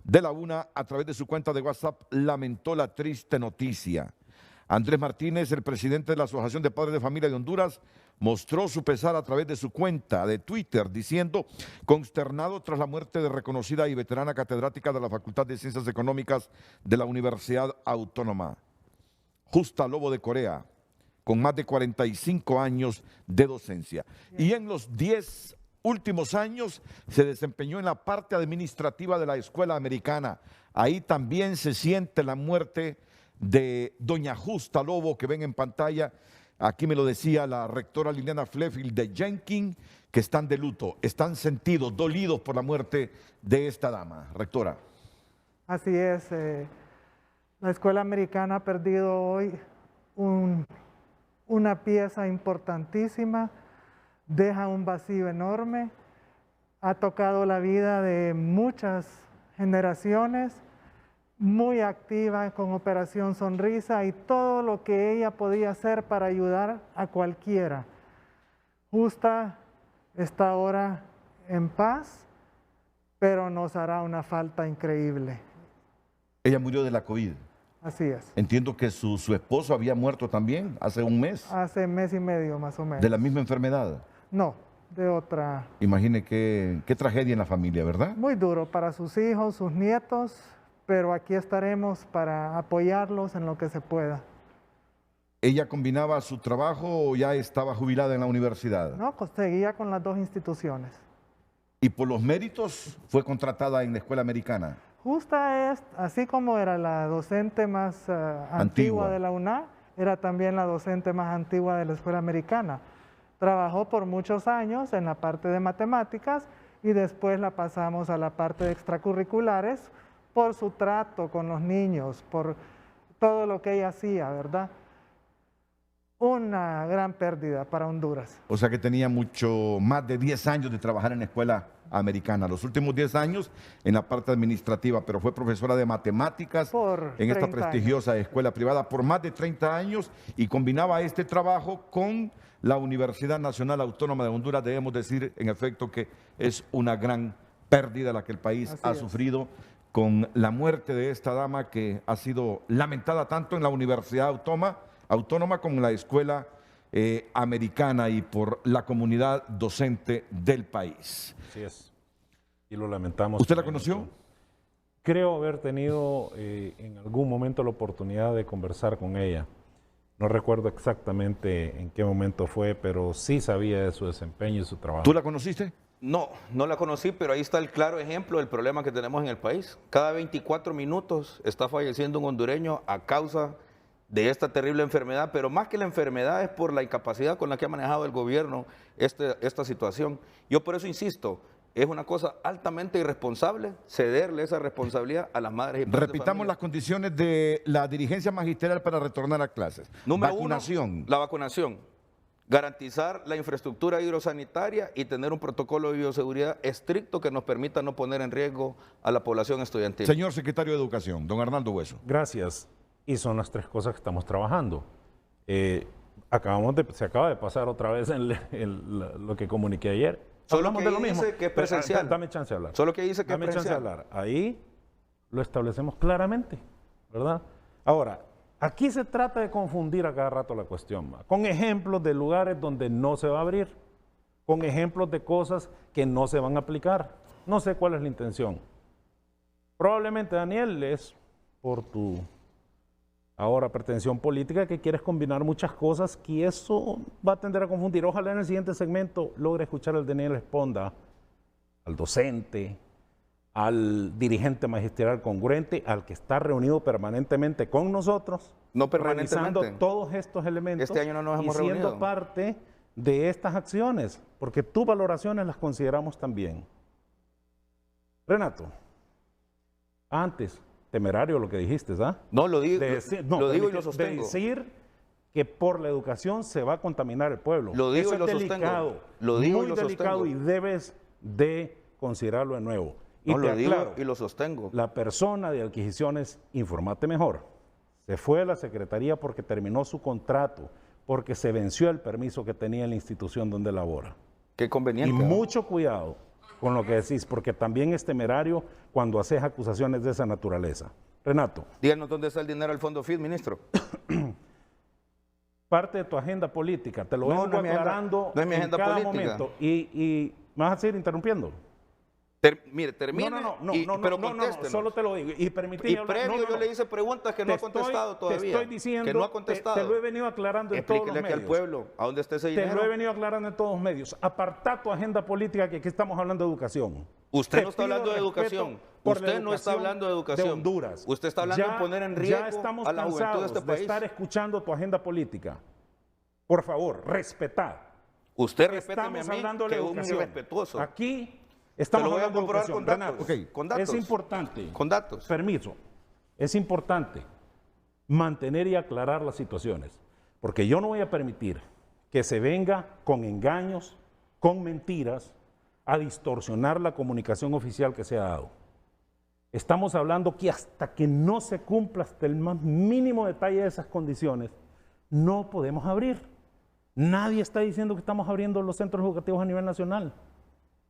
de la UNA, a través de su cuenta de WhatsApp, lamentó la triste noticia. Andrés Martínez, el presidente de la Asociación de Padres de Familia de Honduras, mostró su pesar a través de su cuenta de Twitter, diciendo: consternado tras la muerte de reconocida y veterana catedrática de la Facultad de Ciencias Económicas de la Universidad Autónoma, Justa Lobo de Corea, con más de 45 años de docencia. Y en los 10 últimos años se desempeñó en la parte administrativa de la Escuela Americana. Ahí también se siente la muerte de doña Justa Lobo, que ven en pantalla. Aquí me lo decía la rectora Liliana Flefield de Jenkins, que están de luto, están sentidos, dolidos por la muerte de esta dama. Rectora. Así es. La Escuela Americana ha perdido hoy una pieza importantísima, deja un vacío enorme, ha tocado la vida de muchas generaciones, muy activa con Operación Sonrisa y todo lo que ella podía hacer para ayudar a cualquiera. Justa está ahora en paz, pero nos hará una falta increíble. Ella murió de la COVID. Así es. Entiendo que su esposo había muerto también hace un mes. Hace mes y medio más o menos. ¿De la misma enfermedad? No, de otra. Imagine qué tragedia en la familia, ¿verdad? Muy duro para sus hijos, sus nietos, pero aquí estaremos para apoyarlos en lo que se pueda. ¿Ella combinaba su trabajo o ya estaba jubilada en la universidad? No, seguía con las dos instituciones. ¿Y por los méritos fue contratada en la Escuela Americana? Justa es, así como era la docente más antigua de la UNA, era también la docente más antigua de la Escuela Americana. Trabajó por muchos años en la parte de matemáticas y después la pasamos a la parte de extracurriculares por su trato con los niños, por todo lo que ella hacía, ¿verdad? Una gran pérdida para Honduras. O sea que tenía mucho más de 10 años de trabajar en la Escuela Americana. Los últimos 10 años en la parte administrativa, pero fue profesora de matemáticas en esta prestigiosa escuela privada por más de 30 años y combinaba este trabajo con la Universidad Nacional Autónoma de Honduras. Debemos decir, en efecto, que es una gran pérdida la que el país ha sufrido con la muerte de esta dama, que ha sido lamentada tanto en la Universidad Autónoma como en la Escuela Americana y por la comunidad docente del país. Así es. Y lo lamentamos. ¿Usted la conoció? Creo haber tenido en algún momento la oportunidad de conversar con ella. No recuerdo exactamente en qué momento fue, pero sí sabía de su desempeño y su trabajo. ¿Tú la conociste? No, no la conocí, pero ahí está el claro ejemplo del problema que tenemos en el país. Cada 24 minutos está falleciendo un hondureño a causa de esta terrible enfermedad, pero más que la enfermedad es por la incapacidad con la que ha manejado el gobierno esta situación. Yo por eso insisto, es una cosa altamente irresponsable cederle esa responsabilidad a las madres y padres. Repitamos las condiciones de la dirigencia magisterial para retornar a clases. Número vacunación. 1, la vacunación. Garantizar la infraestructura hidrosanitaria y tener un protocolo de bioseguridad estricto que nos permita no poner en riesgo a la población estudiantil. Señor secretario de Educación, don Arnaldo Hueso. Gracias. Y son las tres cosas que estamos trabajando. Se acaba de pasar otra vez lo que comuniqué ayer. Solo Hablamos que de lo mismo. dice que es presencial. Dame chance de hablar. Solo que dice que Dame es chance de presencial. hablar. Ahí lo establecemos claramente, ¿verdad? Ahora, aquí se trata de confundir a cada rato la cuestión, con ejemplos de lugares donde no se va a abrir, con ejemplos de cosas que no se van a aplicar. No sé cuál es la intención. Probablemente, Daniel, es por tu ahora pretensión política que quieres combinar muchas cosas, que eso va a tender a confundir. Ojalá en el siguiente segmento logre escuchar al Daniel responda al docente, al dirigente magisterial congruente, al que está reunido permanentemente con nosotros, no permanentemente, revisando todos estos elementos este año no nos hemos y siendo reunido. parte de estas acciones, porque tus valoraciones las consideramos también. Renato, antes, temerario lo que dijiste, ¿ah? No, lo digo, lo digo y lo de sostengo. decir que por la educación se va a contaminar el pueblo. Lo digo Eso y lo es sostengo. delicado, Lo digo muy y lo delicado sostengo. y debes de considerarlo de nuevo. Y No, te lo digo aclaro, y lo sostengo. la persona de adquisiciones, informate mejor, se fue a la secretaría porque terminó su contrato, porque se venció el permiso que tenía en la institución donde labora. Qué conveniente. Y mucho cuidado con lo que decís, porque también es temerario cuando haces acusaciones de esa naturaleza. Renato. Díganos dónde está el dinero del fondo FID, ministro. parte de tu agenda política. Te lo No, vengo no es mi agenda- aclarando no es mi en agenda cada política. momento. Y me vas a seguir interrumpiendo. Mire, termine, No, pero no, contéstenos. solo te lo digo. Y permití Y previo yo le hice preguntas que no ha contestado todavía. Te estoy diciendo, que no ha contestado. te lo he venido aclarando en todos los Explíquele aquí medios. al pueblo a dónde está ese Te dinero. lo he venido aclarando en todos los medios. Aparta tu agenda política, que aquí estamos hablando de educación. Usted Te no está pido hablando de respeto educación. por la Usted no está educación hablando de educación. de Honduras. Usted está hablando de poner en riesgo ya estamos a la juventud de cansados este de país. estar escuchando tu agenda política. Por favor, respetad. Usted respéteme a Estamos mí, hablando de que la es un educación. irrespetuoso. Aquí Te estamos lo voy a hablando de comprobar educación. con datos. Renato, Con datos. es importante. Con datos. Permiso. Es importante mantener y aclarar las situaciones, porque yo no voy a permitir que se venga con engaños, con mentiras, a distorsionar la comunicación oficial que se ha dado. Estamos hablando que hasta que no se cumpla hasta el más mínimo detalle de esas condiciones, no podemos abrir. Nadie está diciendo que estamos abriendo los centros educativos a nivel nacional.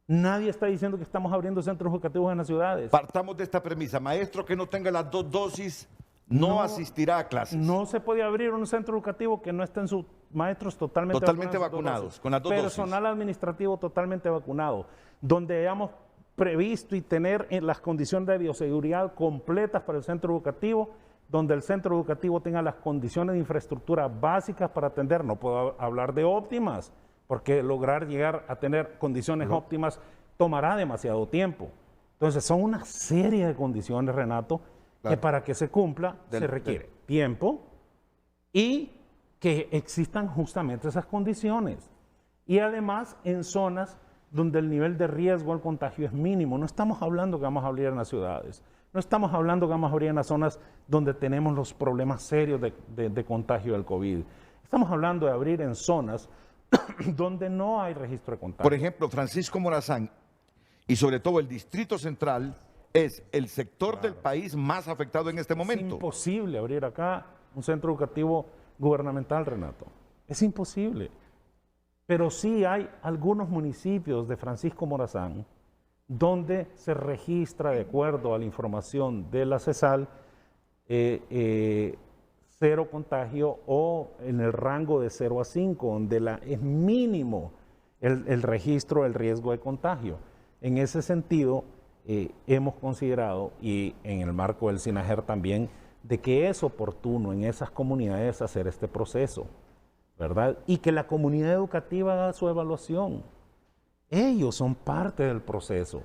Nadie está diciendo que estamos abriendo centros educativos en las ciudades. Partamos de esta premisa. Maestro que no tenga las 2 dosis no asistirá a clases. No se puede abrir un centro educativo que no estén sus maestros totalmente vacunados, con las 2 dosis. Personal administrativo totalmente vacunado, donde hayamos previsto y tener en las condiciones de bioseguridad completas para el centro educativo, donde el centro educativo tenga las condiciones de infraestructura básicas para atender. No puedo hablar de óptimas, porque lograr llegar a tener condiciones óptimas tomará demasiado tiempo. Entonces son una serie de condiciones, Renato, que para que se cumpla se requiere tiempo y que existan justamente esas condiciones. Y además en zonas donde el nivel de riesgo al contagio es mínimo. No estamos hablando que vamos a abrir en las ciudades. No estamos hablando que vamos a abrir en las zonas donde tenemos los problemas serios de contagio del COVID. Estamos hablando de abrir en zonas donde no hay registro de contagio. Por ejemplo, Francisco Morazán y sobre todo el Distrito Central es el sector del país más afectado en este momento. Es imposible abrir acá un centro educativo gubernamental, Renato. Es imposible. Pero sí hay algunos municipios de Francisco Morazán donde se registra, de acuerdo a la información de la CESAL, cero contagio o en el rango de 0 a 5, donde es mínimo el registro del riesgo de contagio. En ese sentido, hemos considerado, y en el marco del SINAGER también, de que es oportuno en esas comunidades hacer este proceso, ¿verdad? Y que la comunidad educativa haga su evaluación. Ellos son parte del proceso.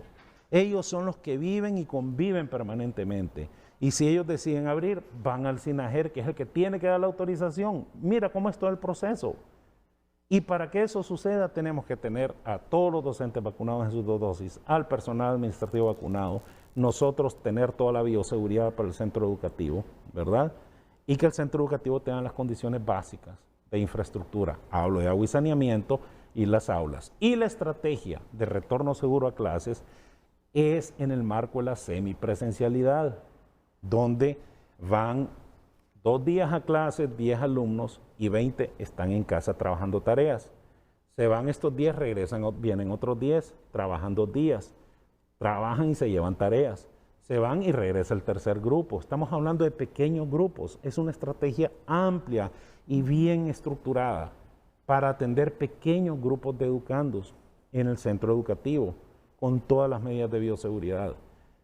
Ellos son los que viven y conviven permanentemente. Y si ellos deciden abrir, van al SINAGER, que es el que tiene que dar la autorización. Mira cómo es todo el proceso. Y para que eso suceda, tenemos que tener a todos los docentes vacunados en sus 2 dosis, al personal administrativo vacunado, nosotros tener toda la bioseguridad para el centro educativo, ¿verdad? Y que el centro educativo tenga las condiciones básicas de infraestructura. Hablo de agua y saneamiento y las aulas. Y la estrategia de retorno seguro a clases es en el marco de la semipresencialidad, donde van 2 días a clases, 10 alumnos y 20 están en casa trabajando tareas. Se van estos 10, regresan, vienen otros 10, trabajan 2 días, trabajan y se llevan tareas. Se van y regresa el tercer grupo. Estamos hablando de pequeños grupos. Es una estrategia amplia y bien estructurada para atender pequeños grupos de educandos en el centro educativo, con todas las medidas de bioseguridad.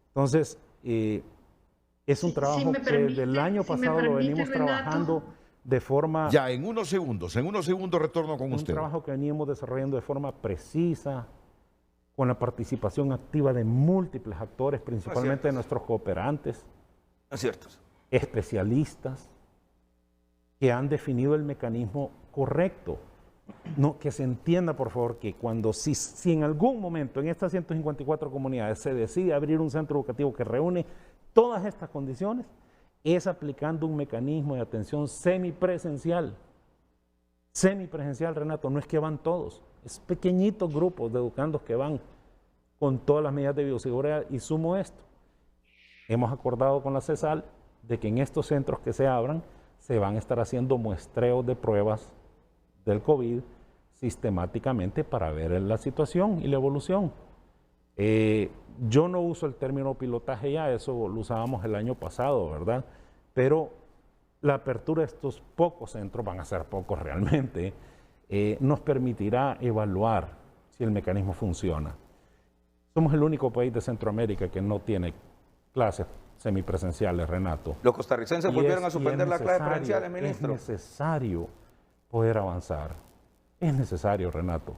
Entonces, es un trabajo que desde el año pasado lo venimos trabajando de forma... Ya, en unos segundos retorno con usted. Un trabajo que venimos desarrollando de forma precisa, con la participación activa de múltiples actores, principalmente de nuestros cooperantes, especialistas, que han definido el mecanismo correcto. No, que se entienda, por favor, que si en algún momento en estas 154 comunidades se decide abrir un centro educativo que reúne todas estas condiciones, es aplicando un mecanismo de atención semipresencial. Semipresencial, Renato, no es que van todos, es pequeñitos grupos de educandos que van con todas las medidas de bioseguridad. Y sumo esto, hemos acordado con la CESAL de que en estos centros que se abran se van a estar haciendo muestreos de pruebas del COVID sistemáticamente para ver la situación y la evolución. Yo no uso el término pilotaje ya, eso lo usábamos el año pasado, ¿verdad? Pero la apertura de estos pocos centros, van a ser pocos realmente, nos permitirá evaluar si el mecanismo funciona. Somos el único país de Centroamérica que no tiene clases semipresenciales, Renato. Los costarricenses volvieron a suspender las clases presenciales, Es ministro. necesario poder avanzar. Es necesario, Renato.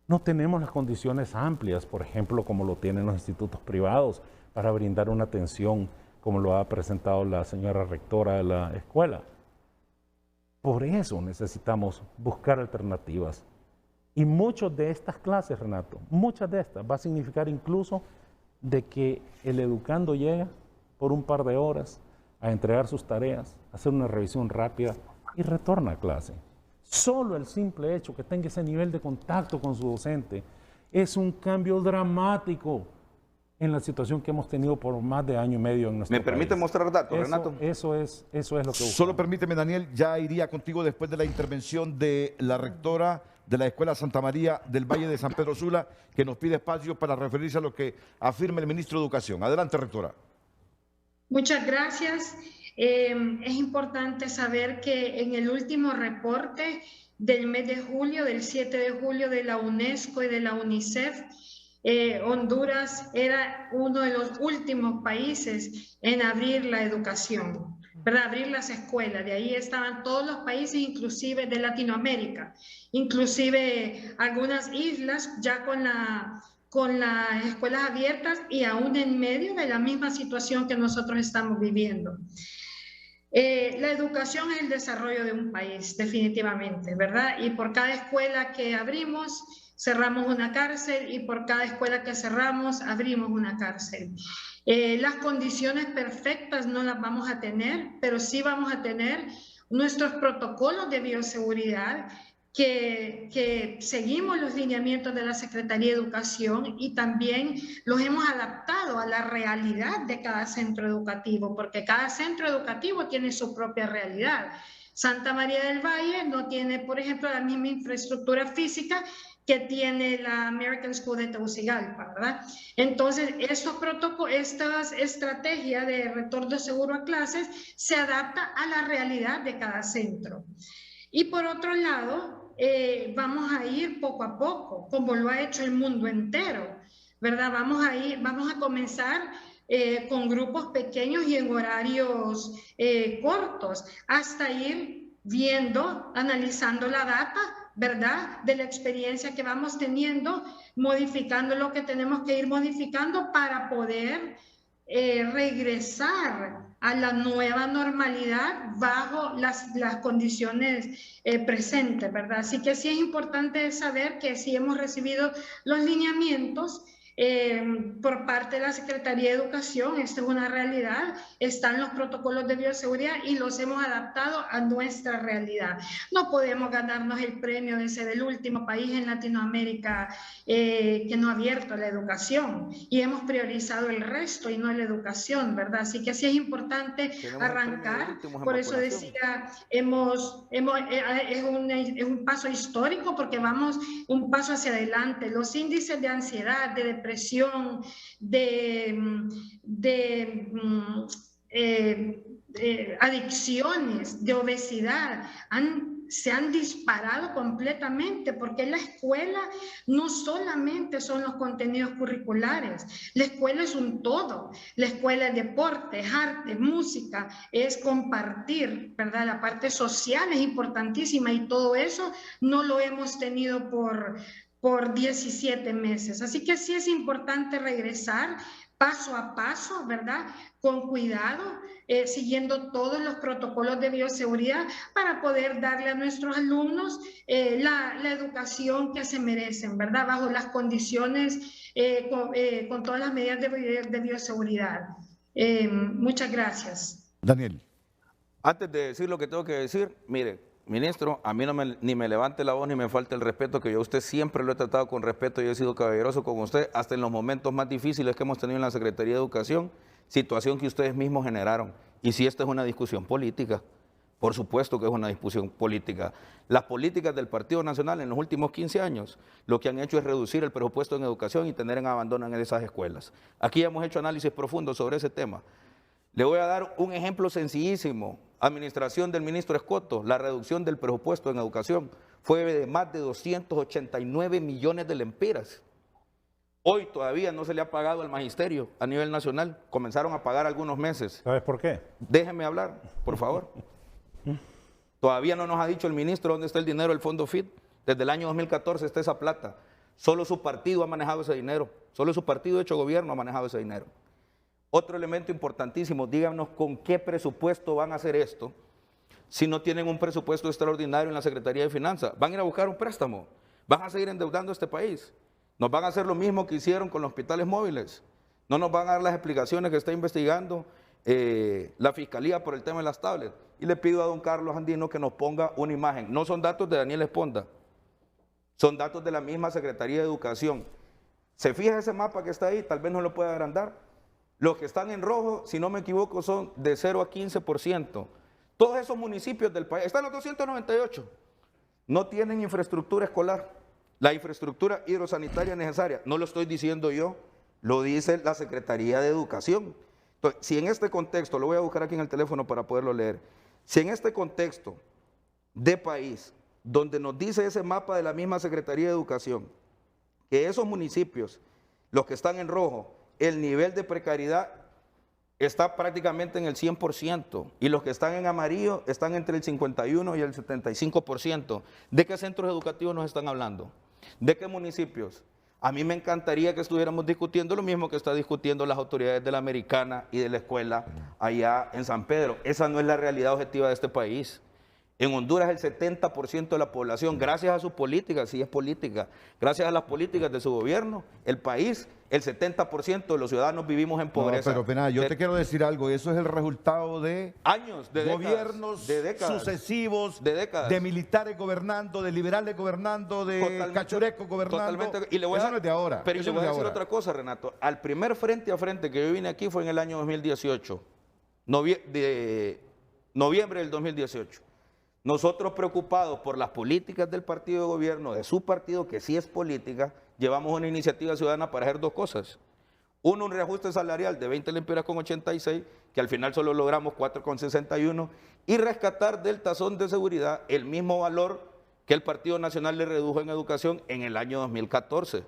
No tenemos las condiciones amplias, por ejemplo, como lo tienen los institutos privados, para brindar una atención como lo ha presentado la señora rectora de la escuela. Por eso necesitamos buscar alternativas. Y muchas de estas clases, Renato, muchas de estas, va a significar incluso de que el educando llega por un par de horas a entregar sus tareas, a hacer una revisión rápida y retorna a clase. Solo el simple hecho que tenga ese nivel de contacto con su docente es un cambio dramático en la situación que hemos tenido por más de año y medio en nuestro país. ¿Me permite mostrar datos, Renato? Eso es lo que buscamos. Solo permíteme, Daniel, ya iría contigo después de la intervención de la rectora de la Escuela Santa María del Valle de San Pedro Sula, que nos pide espacio para referirse a lo que afirma el ministro de Educación. Adelante, rectora. Muchas gracias. Es importante saber que en el último reporte del mes de julio, del 7 de julio de la UNESCO y de la UNICEF, Honduras era uno de los últimos países en abrir la educación, ¿verdad? Abrir las escuelas. De ahí estaban todos los países, inclusive de Latinoamérica, inclusive algunas islas ya con las escuelas abiertas y aún en medio de la misma situación que nosotros estamos viviendo. La educación es el desarrollo de un país, definitivamente, ¿verdad? Y por cada escuela que abrimos, cerramos una cárcel, y por cada escuela que cerramos, abrimos una cárcel. Las condiciones perfectas no las vamos a tener, pero sí vamos a tener nuestros protocolos de bioseguridad, que seguimos los lineamientos de la Secretaría de Educación y también los hemos adaptado a la realidad de cada centro educativo, porque cada centro educativo tiene su propia realidad. Santa María del Valle no tiene, por ejemplo, la misma infraestructura física que tiene la American School de Tegucigalpa, ¿verdad? Entonces, estos protocolos, estas estrategias de retorno seguro a clases se adapta a la realidad de cada centro. Y por otro lado, vamos a ir poco a poco, como lo ha hecho el mundo entero, ¿verdad? Vamos a comenzar con grupos pequeños y en horarios cortos, hasta ir viendo, analizando la data, ¿verdad? De la experiencia que vamos teniendo, modificando lo que tenemos que ir modificando para poder regresar a la nueva normalidad bajo las condiciones presentes, ¿verdad? Así que sí es importante saber que sí hemos recibido los lineamientos por parte de la Secretaría de Educación. Esta es una realidad, están los protocolos de bioseguridad y los hemos adaptado a nuestra realidad. No podemos ganarnos el premio de ser el último país en Latinoamérica que no ha abierto la educación, y hemos priorizado el resto y no la educación, ¿verdad? Así que sí es importante arrancar, por eso decía, es un paso histórico, porque vamos un paso hacia adelante. Los índices de ansiedad, de depresión, de adicciones, de obesidad, se han disparado completamente, porque la escuela no solamente son los contenidos curriculares, la escuela es un todo. La escuela es deporte, es arte, música, es compartir, ¿verdad? La parte social es importantísima, y todo eso no lo hemos tenido por 17 meses. Así que sí es importante regresar paso a paso, ¿verdad? Con cuidado, siguiendo todos los protocolos de bioseguridad para poder darle a nuestros alumnos la educación que se merecen, ¿verdad? Bajo las condiciones, con todas las medidas de bioseguridad. Muchas gracias. Daniel. Antes de decir lo que tengo que decir, mire, ministro, a mí ni me levante la voz ni me falte el respeto, que yo a usted siempre lo he tratado con respeto y he sido caballeroso con usted, hasta en los momentos más difíciles que hemos tenido en la Secretaría de Educación, situación que ustedes mismos generaron. Y si esta es una discusión política, por supuesto que es una discusión política. Las políticas del Partido Nacional en los últimos 15 años lo que han hecho es reducir el presupuesto en educación y tener en abandono en esas escuelas. Aquí hemos hecho análisis profundos sobre ese tema. Le voy a dar un ejemplo sencillísimo. administración del ministro Escoto, la reducción del presupuesto en educación fue de más de 289 millones de lempiras. Hoy todavía no se le ha pagado al magisterio a nivel nacional. Comenzaron a pagar algunos meses. ¿Sabes por qué? Déjenme hablar, por favor. Todavía no nos ha dicho el ministro dónde está el dinero del Fondo FIT. Desde el año 2014 está esa plata. Solo su partido ha manejado ese dinero. Solo su partido hecho gobierno ha manejado ese dinero. Otro elemento importantísimo, díganos con qué presupuesto van a hacer esto si no tienen un presupuesto extraordinario en la Secretaría de Finanzas. Van a ir a buscar un préstamo. Van a seguir endeudando a este país. Nos van a hacer lo mismo que hicieron con los hospitales móviles. No nos van a dar las explicaciones que está investigando la Fiscalía por el tema de las tablets. Y le pido a don Carlos Andino que nos ponga una imagen. No son datos de Daniel Esponda, son datos de la misma Secretaría de Educación. ¿Se fija ese mapa que está ahí? Tal vez no lo pueda agrandar. Los que están en rojo, si no me equivoco, son de 0 a 15%. Todos esos municipios del país, están los 298, no tienen infraestructura escolar. La infraestructura hidrosanitaria necesaria, no lo estoy diciendo yo, lo dice la Secretaría de Educación. Entonces, si en este contexto, lo voy a buscar aquí en el teléfono para poderlo leer, si en este contexto de país, donde nos dice ese mapa de la misma Secretaría de Educación, que esos municipios, los que están en rojo, el nivel de precariedad está prácticamente en el 100% y los que están en amarillo están entre el 51 y el 75%. ¿De qué centros educativos nos están hablando? ¿De qué municipios? A mí me encantaría que estuviéramos discutiendo lo mismo que está discutiendo las autoridades de la Americana y de la escuela allá en San Pedro. Esa no es la realidad objetiva de este país. En Honduras el 70% de la población, gracias a sus políticas, sí es política, gracias a las políticas de su gobierno, el país, el 70% de los ciudadanos vivimos en pobreza. No, pero Penada, yo te quiero decir algo, eso es el resultado de años, de gobiernos décadas, sucesivos, de décadas, de militares gobernando, de liberales gobernando, de cachurecos gobernando. Totalmente, y le voy eso no es de ahora. Pero le voy a decir otra cosa, Renato. Al primer frente a frente que yo vine aquí fue en el año 2018, de noviembre del 2018. Nosotros preocupados por las políticas del partido de gobierno, de su partido, que sí es política, llevamos una iniciativa ciudadana para hacer dos cosas. Uno, un reajuste salarial de 20 lempiras con 86, que al final solo logramos 4,61, y rescatar del tazón de seguridad el mismo valor que el Partido Nacional le redujo en educación en el año 2014.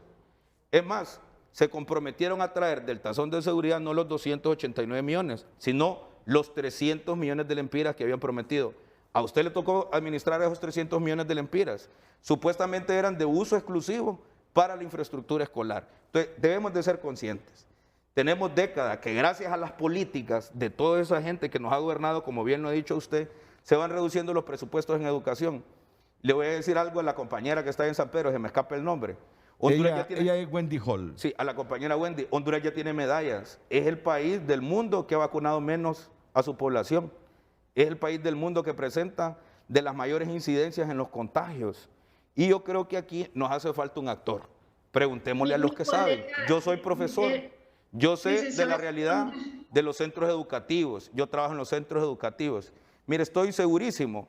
Es más, se comprometieron a traer del tazón de seguridad no los 289 millones, sino los 300 millones de lempiras que habían prometido. A usted le tocó administrar esos 300 millones de lempiras. Supuestamente eran de uso exclusivo para la infraestructura escolar. Entonces, debemos de ser conscientes. Tenemos décadas que gracias a las políticas de toda esa gente que nos ha gobernado, como bien lo ha dicho usted, se van reduciendo los presupuestos en educación. Le voy a decir algo a la compañera que está en San Pedro, se me escapa el nombre. Ella es Wendy Hall. Sí, a la compañera Wendy. Honduras ya tiene medallas. Es el país del mundo que ha vacunado menos a su población. Es el país del mundo que presenta de las mayores incidencias en los contagios. Y yo creo que aquí nos hace falta un actor. Preguntémosle a los que saben. Yo soy profesor, yo sé de la realidad de los centros educativos. Yo trabajo en los centros educativos. Mire, estoy segurísimo,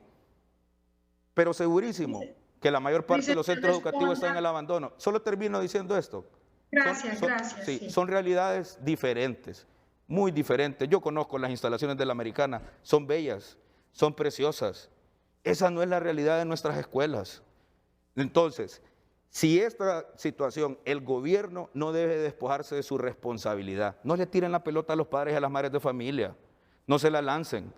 pero segurísimo, que la mayor parte de los centros educativos están en el abandono. Solo termino diciendo esto. Gracias. Sí, son realidades diferentes. Muy diferente. Yo conozco las instalaciones de la Americana, son bellas, son preciosas. Esa no es la realidad de nuestras escuelas. Entonces, si esta situación, el gobierno no debe despojarse de su responsabilidad. No le tiren la pelota a los padres y a las madres de familia, no se la lancen.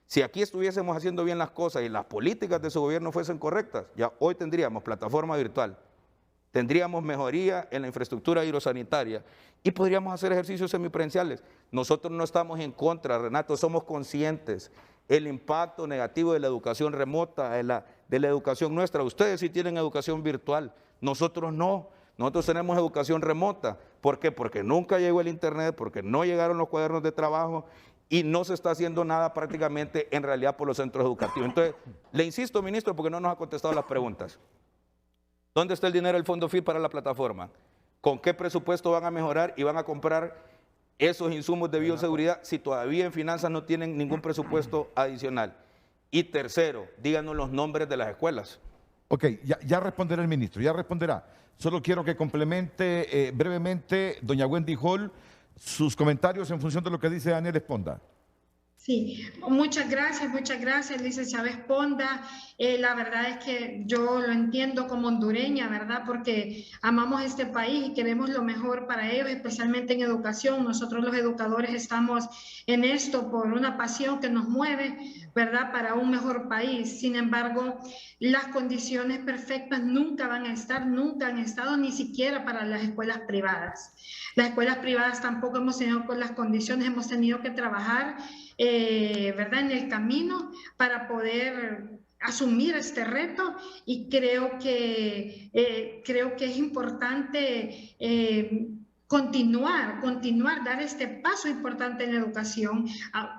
Si aquí estuviésemos haciendo bien las cosas y las políticas de su gobierno fuesen correctas, ya hoy tendríamos plataforma virtual, tendríamos mejoría en la infraestructura hidrosanitaria y podríamos hacer ejercicios semipresenciales. Nosotros no estamos en contra, Renato, somos conscientes el impacto negativo de la educación remota, de la educación nuestra. Ustedes sí tienen educación virtual, nosotros no. Nosotros tenemos educación remota. ¿Por qué? Porque nunca llegó el internet, porque no llegaron los cuadernos de trabajo y no se está haciendo nada prácticamente en realidad por los centros educativos. Entonces, le insisto, ministro, porque no nos ha contestado las preguntas. ¿Dónde está el dinero del Fondo FIT para la plataforma? ¿Con qué presupuesto van a mejorar y van a comprar esos insumos de bioseguridad si todavía en finanzas no tienen ningún presupuesto adicional? Y tercero, díganos los nombres de las escuelas. Ok, ya responderá el ministro, ya responderá. Solo quiero que complemente brevemente, doña Wendy Hall, sus comentarios en función de lo que dice Daniel Esponda. Sí, muchas gracias, licenciada Esponda. La verdad es que yo lo entiendo como hondureña, ¿verdad? Porque amamos este país y queremos lo mejor para ellos, especialmente en educación. Nosotros los educadores estamos en esto por una pasión que nos mueve, ¿verdad? Para un mejor país. Sin embargo, las condiciones perfectas nunca van a estar, nunca han estado, ni siquiera para las escuelas privadas. Las escuelas privadas tampoco hemos tenido con las condiciones, hemos tenido que trabajar ¿verdad? En el camino para poder asumir este reto y creo que es importante continuar, dar este paso importante en la educación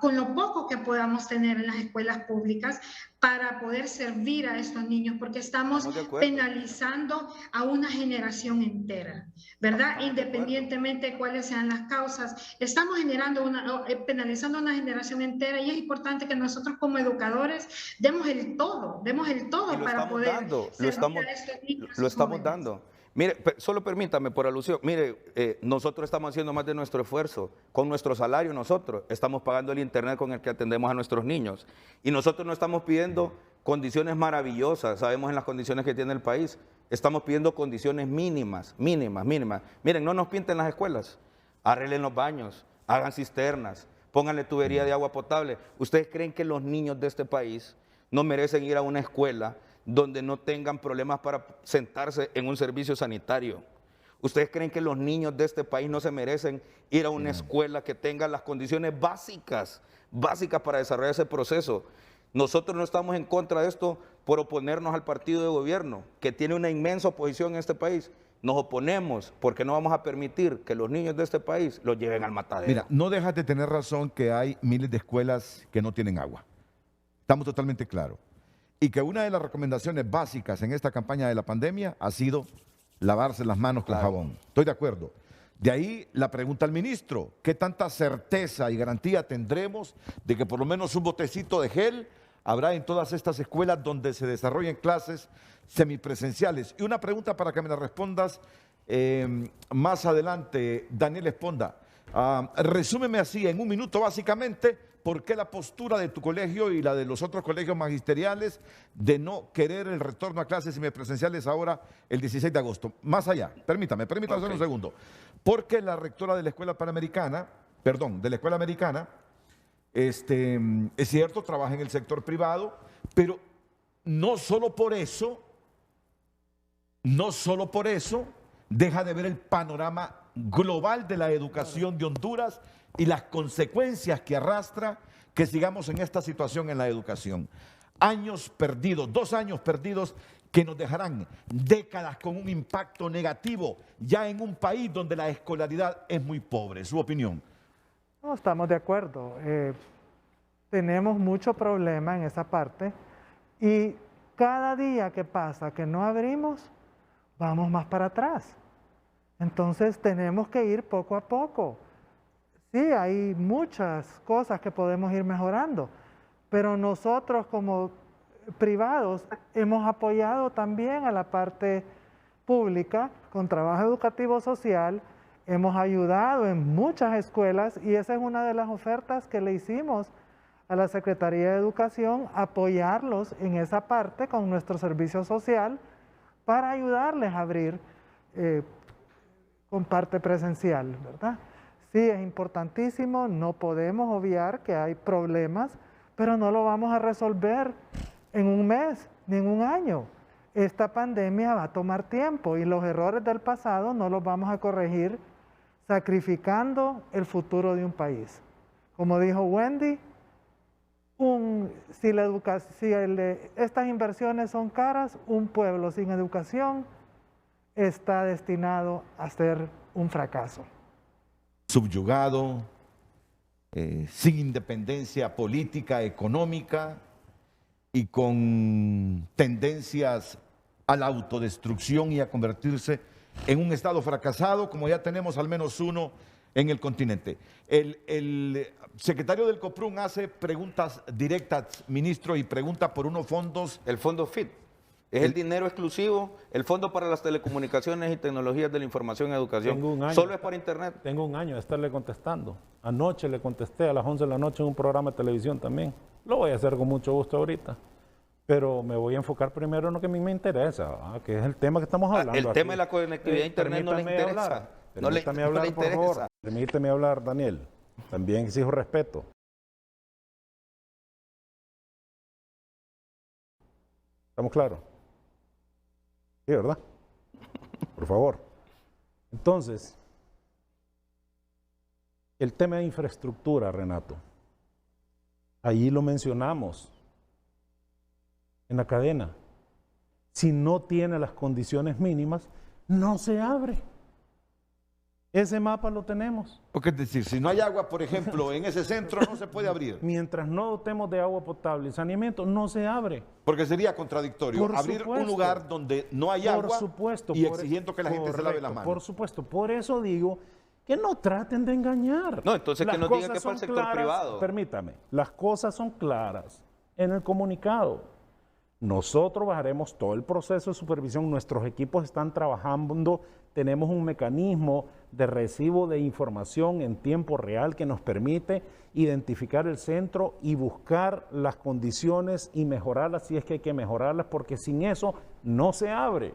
con lo poco que podamos tener en las escuelas públicas para poder servir a estos niños, porque estamos penalizando a una generación entera, ¿verdad? Independientemente de cuáles sean las causas, estamos penalizando a una generación entera y es importante que nosotros como educadores demos el todo para poder servir a estos niños. Lo estamos dando. Mire, solo permítame, por alusión, mire, nosotros estamos haciendo más de nuestro esfuerzo, con nuestro salario nosotros, estamos pagando el internet con el que atendemos a nuestros niños y nosotros no estamos pidiendo condiciones maravillosas, sabemos en las condiciones que tiene el país, estamos pidiendo condiciones mínimas. Miren, no nos pinten las escuelas, arreglen los baños, hagan cisternas, pónganle tubería de agua potable. ¿Ustedes creen que los niños de este país no merecen ir a una escuela donde no tengan problemas para sentarse en un servicio sanitario? ¿Ustedes creen que los niños de este país no se merecen ir a una escuela que tenga las condiciones básicas para desarrollar ese proceso? Nosotros no estamos en contra de esto por oponernos al partido de gobierno, que tiene una inmensa oposición en este país. Nos oponemos porque no vamos a permitir que los niños de este país los lleven al matadero. Mira, no dejas de tener razón que hay miles de escuelas que no tienen agua. Estamos totalmente claros. Y que una de las recomendaciones básicas en esta campaña de la pandemia ha sido lavarse las manos con jabón. Estoy de acuerdo. De ahí la pregunta al ministro, ¿qué tanta certeza y garantía tendremos de que por lo menos un botecito de gel habrá en todas estas escuelas donde se desarrollen clases semipresenciales? Y una pregunta para que me la respondas más adelante, Daniel Esponda. Resúmeme así, en un minuto básicamente, ¿por qué la postura de tu colegio y la de los otros colegios magisteriales de no querer el retorno a clases semipresenciales ahora el 16 de agosto? Más allá, permítame hacer un segundo. Porque la rectora de la Escuela Panamericana, de la Escuela Americana, es cierto, trabaja en el sector privado, pero no solo por eso deja de ver el panorama global de la educación de Honduras y las consecuencias que arrastra que sigamos en esta situación en la educación. Años perdidos, 2 años perdidos que nos dejarán décadas con un impacto negativo ya en un país donde la escolaridad es muy pobre. ¿Su opinión? No, estamos de acuerdo. Tenemos mucho problema en esa parte y cada día que pasa que no abrimos, vamos más para atrás. Entonces tenemos que ir poco a poco. Sí, hay muchas cosas que podemos ir mejorando, pero nosotros como privados hemos apoyado también a la parte pública con trabajo educativo social, hemos ayudado en muchas escuelas y esa es una de las ofertas que le hicimos a la Secretaría de Educación, apoyarlos en esa parte con nuestro servicio social para ayudarles a abrir con parte presencial, ¿verdad? Sí, es importantísimo, no podemos obviar que hay problemas, pero no lo vamos a resolver en un mes ni en un año. Esta pandemia va a tomar tiempo y los errores del pasado no los vamos a corregir sacrificando el futuro de un país. Como dijo Wendy, estas inversiones son caras, un pueblo sin educación está destinado a ser un fracaso. Subyugado, sin independencia política, económica y con tendencias a la autodestrucción y a convertirse en un estado fracasado, como ya tenemos al menos uno en el continente. El secretario del COPRUN hace preguntas directas, ministro, y pregunta por unos fondos. El fondo FIT. Es el dinero exclusivo, el Fondo para las Telecomunicaciones y Tecnologías de la Información y Educación. Tengo un año. Solo es para internet. Tengo un año de estarle contestando. Anoche le contesté a las 11 de la noche en un programa de televisión también. Lo voy a hacer con mucho gusto ahorita. Pero me voy a enfocar primero en lo que a mí me interesa, que es el tema que estamos hablando. El aquí. tema de la conectividad a internet no le Permítame interesa. hablar. No le Permítame hablar, por interesa. favor. Permíteme hablar, Daniel. También exijo respeto. ¿Estamos claros? Sí, ¿verdad? Por favor. Entonces, el tema de infraestructura, Renato. Allí lo mencionamos en la cadena. Si no tiene las condiciones mínimas, no se abre. Ese mapa lo tenemos. Porque es decir, si no hay agua, por ejemplo, en ese centro no se puede abrir. Mientras no dotemos de agua potable y saneamiento, no se abre. Porque sería contradictorio Por abrir supuesto. un lugar donde no hay Por agua supuesto, y por- exigiendo que la gente se lave correcto, las manos. Por supuesto, por eso digo que no traten de engañar. No, entonces que Las nos digan cosas que para el son sector claras, privado. Permítame, las cosas son claras en el comunicado. Nosotros bajaremos todo el proceso de supervisión, nuestros equipos están trabajando, tenemos un mecanismo de recibo de información en tiempo real que nos permite identificar el centro y buscar las condiciones y mejorarlas si es que hay que mejorarlas, porque sin eso no se abre.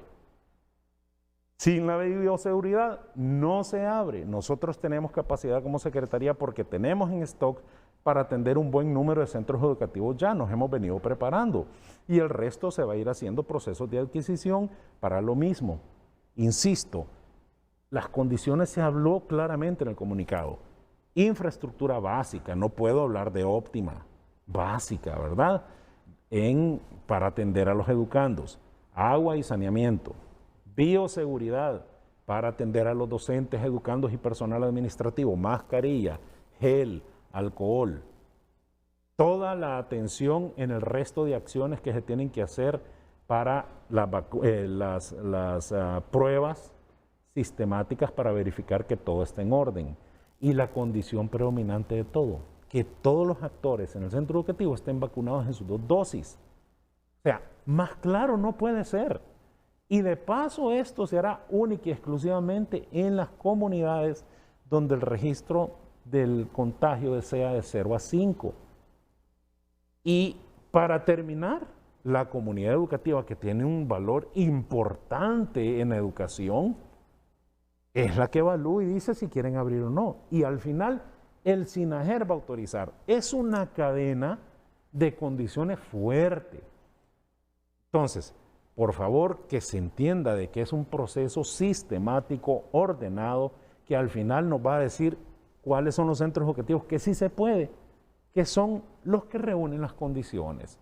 Sin la bioseguridad no se abre. Nosotros tenemos capacidad como Secretaría porque tenemos en stock para atender un buen número de centros educativos ya, nos hemos venido preparando. Y el resto se va a ir haciendo procesos de adquisición para lo mismo. Insisto, las condiciones se habló claramente en el comunicado. Infraestructura básica, no puedo hablar de óptima, básica, ¿verdad? Para atender a los educandos. Agua y saneamiento. Bioseguridad para atender a los docentes, educandos y personal administrativo. Mascarilla, gel, alcohol. Toda la atención en el resto de acciones que se tienen que hacer para las pruebas sistemáticas para verificar que todo está en orden. Y la condición predominante de todo, que todos los actores en el centro educativo estén vacunados en sus 2 dosis. O sea, más claro no puede ser. Y de paso esto se hará única y exclusivamente en las comunidades donde el registro del contagio sea de 0 a 5. Y para terminar, la comunidad educativa que tiene un valor importante en educación es la que evalúa y dice si quieren abrir o no. Y al final el SINAJER va a autorizar. Es una cadena de condiciones fuerte. Entonces, por favor, que se entienda de que es un proceso sistemático, ordenado, que al final nos va a decir cuáles son los centros educativos que sí se puede, que son los que reúnen las condiciones.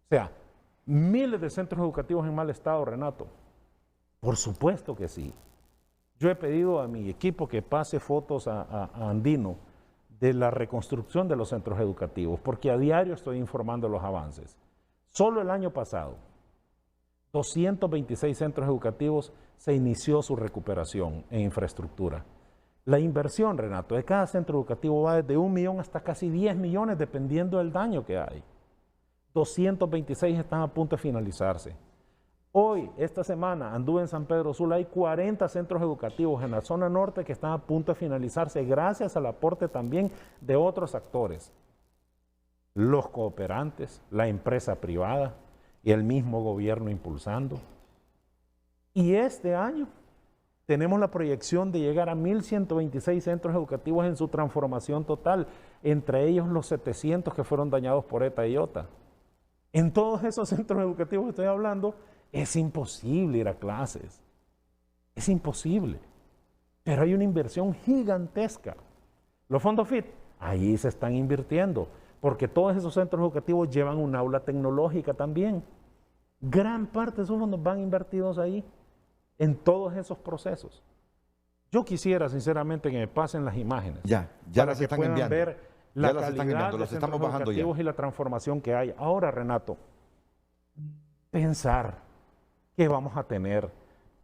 O sea, miles de centros educativos en mal estado, Renato. Por supuesto que sí. Yo he pedido a mi equipo que pase fotos a Andino de la reconstrucción de los centros educativos, porque a diario estoy informando los avances. Solo el año pasado, 226 centros educativos se inició su recuperación en infraestructura. La inversión, Renato, de cada centro educativo va desde 1 millón hasta casi 10 millones, dependiendo del daño que hay. 226 están a punto de finalizarse. Hoy, esta semana, anduve en San Pedro Sula, hay 40 centros educativos en la zona norte que están a punto de finalizarse gracias al aporte también de otros actores. Los cooperantes, la empresa privada y el mismo gobierno impulsando. Y este año tenemos la proyección de llegar a 1.126 centros educativos en su transformación total, entre ellos los 700 que fueron dañados por ETA y IOTA. En todos esos centros educativos que estoy hablando, es imposible ir a clases. Es imposible. Pero hay una inversión gigantesca. Los fondos FIT, ahí se están invirtiendo, porque todos esos centros educativos llevan un aula tecnológica también. Gran parte de esos fondos van invertidos ahí, en todos esos procesos. Yo quisiera, sinceramente, que me pasen las imágenes. Ya para las que están puedan enviando. ver Ya la las están calidad enviando, de las estamos centros bajando ya. educativos y la transformación que hay. Ahora, Renato, pensar que vamos a tener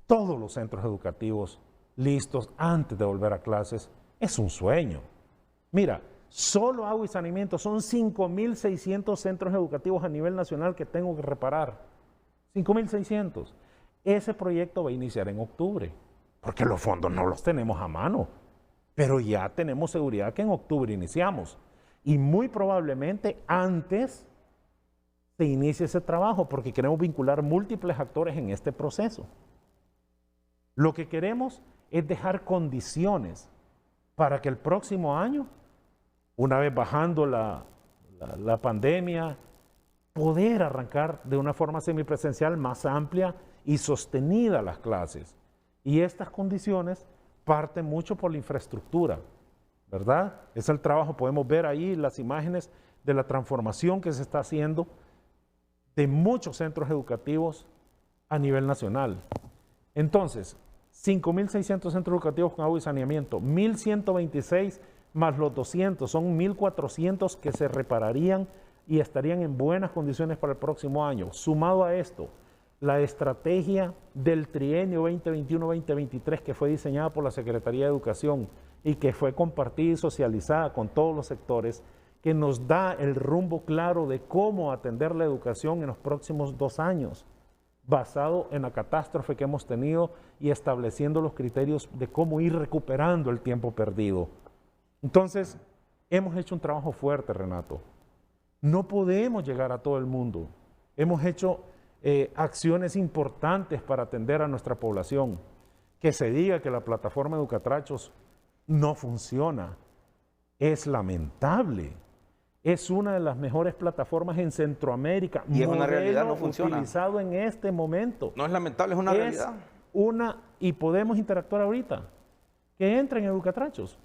todos los centros educativos listos antes de volver a clases es un sueño. Mira, solo agua y saneamiento son 5.600 centros educativos a nivel nacional que tengo que reparar. 5.600. Ese proyecto va a iniciar en octubre, porque los fondos no los tenemos a mano, pero ya tenemos seguridad que en octubre iniciamos. Y muy probablemente antes se inicie ese trabajo, porque queremos vincular múltiples actores en este proceso. Lo que queremos es dejar condiciones para que el próximo año, una vez bajando la pandemia, poder arrancar de una forma semipresencial más amplia y sostenida las clases. Y estas condiciones parten mucho por la infraestructura, ¿verdad? Es el trabajo, podemos ver ahí las imágenes de la transformación que se está haciendo de muchos centros educativos a nivel nacional. Entonces, 5.600 centros educativos con agua y saneamiento, 1.126 más los 200, son 1.400 que se repararían y estarían en buenas condiciones para el próximo año. Sumado a esto, la estrategia del trienio 2021-2023 que fue diseñada por la Secretaría de Educación y que fue compartida y socializada con todos los sectores, que nos da el rumbo claro de cómo atender la educación en los próximos 2 años, basado en la catástrofe que hemos tenido y estableciendo los criterios de cómo ir recuperando el tiempo perdido. Entonces, hemos hecho un trabajo fuerte, Renato. No podemos llegar a todo el mundo. Hemos hecho acciones importantes para atender a nuestra población. Que se diga que la plataforma Educatrachos no funciona es lamentable. Es una de las mejores plataformas en Centroamérica. Y es una realidad, no funciona. Utilizado en este momento. No es lamentable, es una realidad. Y podemos interactuar ahorita. Que entre en Educatrachos.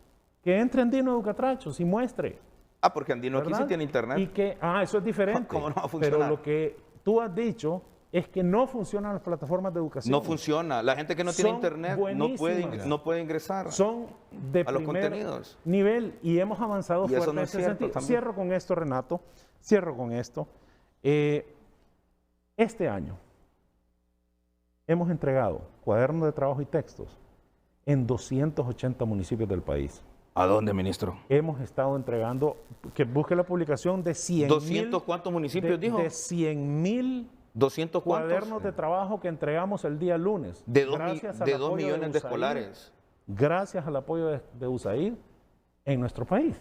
Que entre Andino Educatrachos y muestre. Ah, porque Andino aquí sí tiene internet. Y que, eso es diferente. ¿Cómo no va a funcionar? Pero lo que tú has dicho es que no funcionan las plataformas de educación. No funciona. La gente que no tiene internet no puede ingresar Son de a los primer contenidos. nivel y hemos avanzado Y eso fuerte no en es ese cierto sentido. también. Cierro con esto, Renato. Cierro con esto. Este año hemos entregado cuadernos de trabajo y textos en 280 municipios del país. ¿A dónde, ministro? Hemos estado entregando, que busque la publicación de 100.000. ¿200 cuántos municipios dijo? De 100.000 ¿200 cuántos? cuadernos de trabajo que entregamos el día lunes. De 2 apoyo millones de USAID, escolares. Gracias al apoyo de USAID en nuestro país.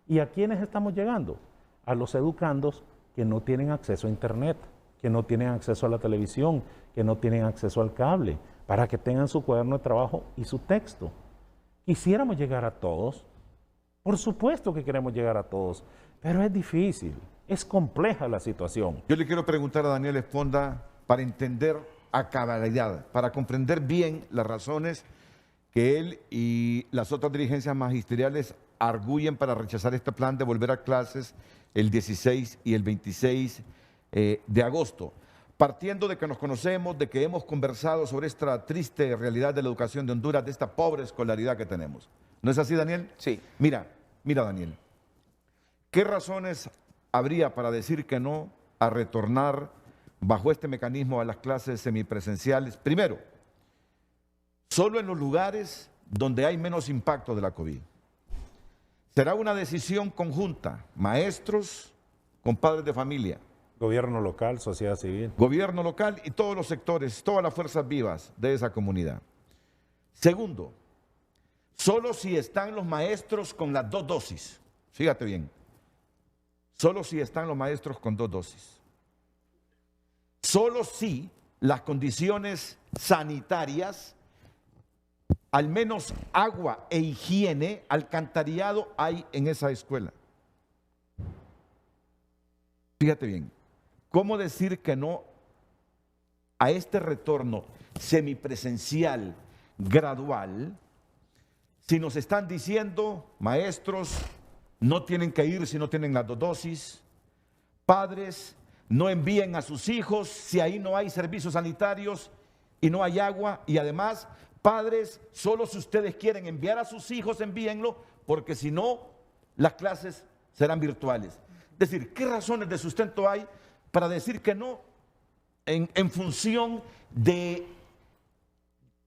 ¿Y a quiénes estamos llegando? A los educandos que no tienen acceso a internet, que no tienen acceso a la televisión, que no tienen acceso al cable, para que tengan su cuaderno de trabajo y su texto. Quisiéramos llegar a todos, por supuesto que queremos llegar a todos, pero es difícil, es compleja la situación. Yo le quiero preguntar a Daniel Esponda para entender a cabalidad, para comprender bien las razones que él y las otras dirigencias magisteriales arguyen para rechazar este plan de volver a clases el 16 y el 26 de agosto. Partiendo de que nos conocemos, de que hemos conversado sobre esta triste realidad de la educación de Honduras, de esta pobre escolaridad que tenemos. ¿No es así, Daniel? Sí. Mira, Daniel, ¿qué razones habría para decir que no a retornar bajo este mecanismo a las clases semipresenciales? Primero, solo en los lugares donde hay menos impacto de la COVID. Será una decisión conjunta, maestros con padres de familia. Gobierno local, sociedad civil. Gobierno local y todos los sectores, todas las fuerzas vivas de esa comunidad. Segundo, solo si están los maestros con las 2 dosis. Fíjate bien. Solo si están los maestros con 2 dosis. Solo si las condiciones sanitarias, al menos agua e higiene, alcantarillado hay en esa escuela. Fíjate bien. ¿Cómo decir que no a este retorno semipresencial gradual si nos están diciendo, maestros, no tienen que ir si no tienen las 2 dosis, padres, no envíen a sus hijos si ahí no hay servicios sanitarios y no hay agua, y además, padres, solo si ustedes quieren enviar a sus hijos, envíenlo, porque si no, las clases serán virtuales? Es decir, ¿qué razones de sustento hay para decir que no en función de,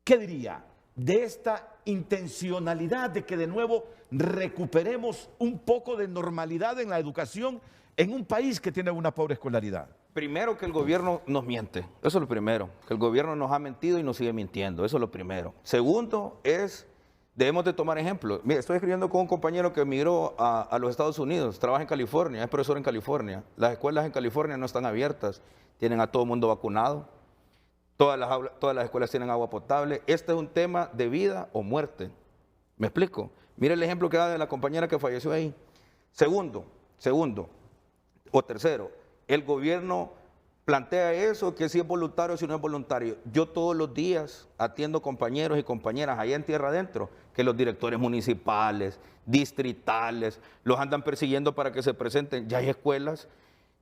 ¿qué diría?, de esta intencionalidad de que de nuevo recuperemos un poco de normalidad en la educación en un país que tiene una pobre escolaridad? Primero, que el gobierno nos miente. Eso es lo primero. Que el gobierno nos ha mentido y nos sigue mintiendo. Eso es lo primero. Segundo es, debemos de tomar ejemplo. Mira, estoy escribiendo con un compañero que emigró a los Estados Unidos. Trabaja en California, es profesor en California. Las escuelas en California no están abiertas. Tienen a todo el mundo vacunado. Todas las escuelas tienen agua potable. Este es un tema de vida o muerte. ¿Me explico? Mire el ejemplo que da de la compañera que falleció ahí. Segundo, o tercero, el gobierno plantea eso, que si es voluntario o si no es voluntario. Yo todos los días atiendo compañeros y compañeras allá en tierra adentro, que los directores municipales, distritales, los andan persiguiendo para que se presenten. Ya hay escuelas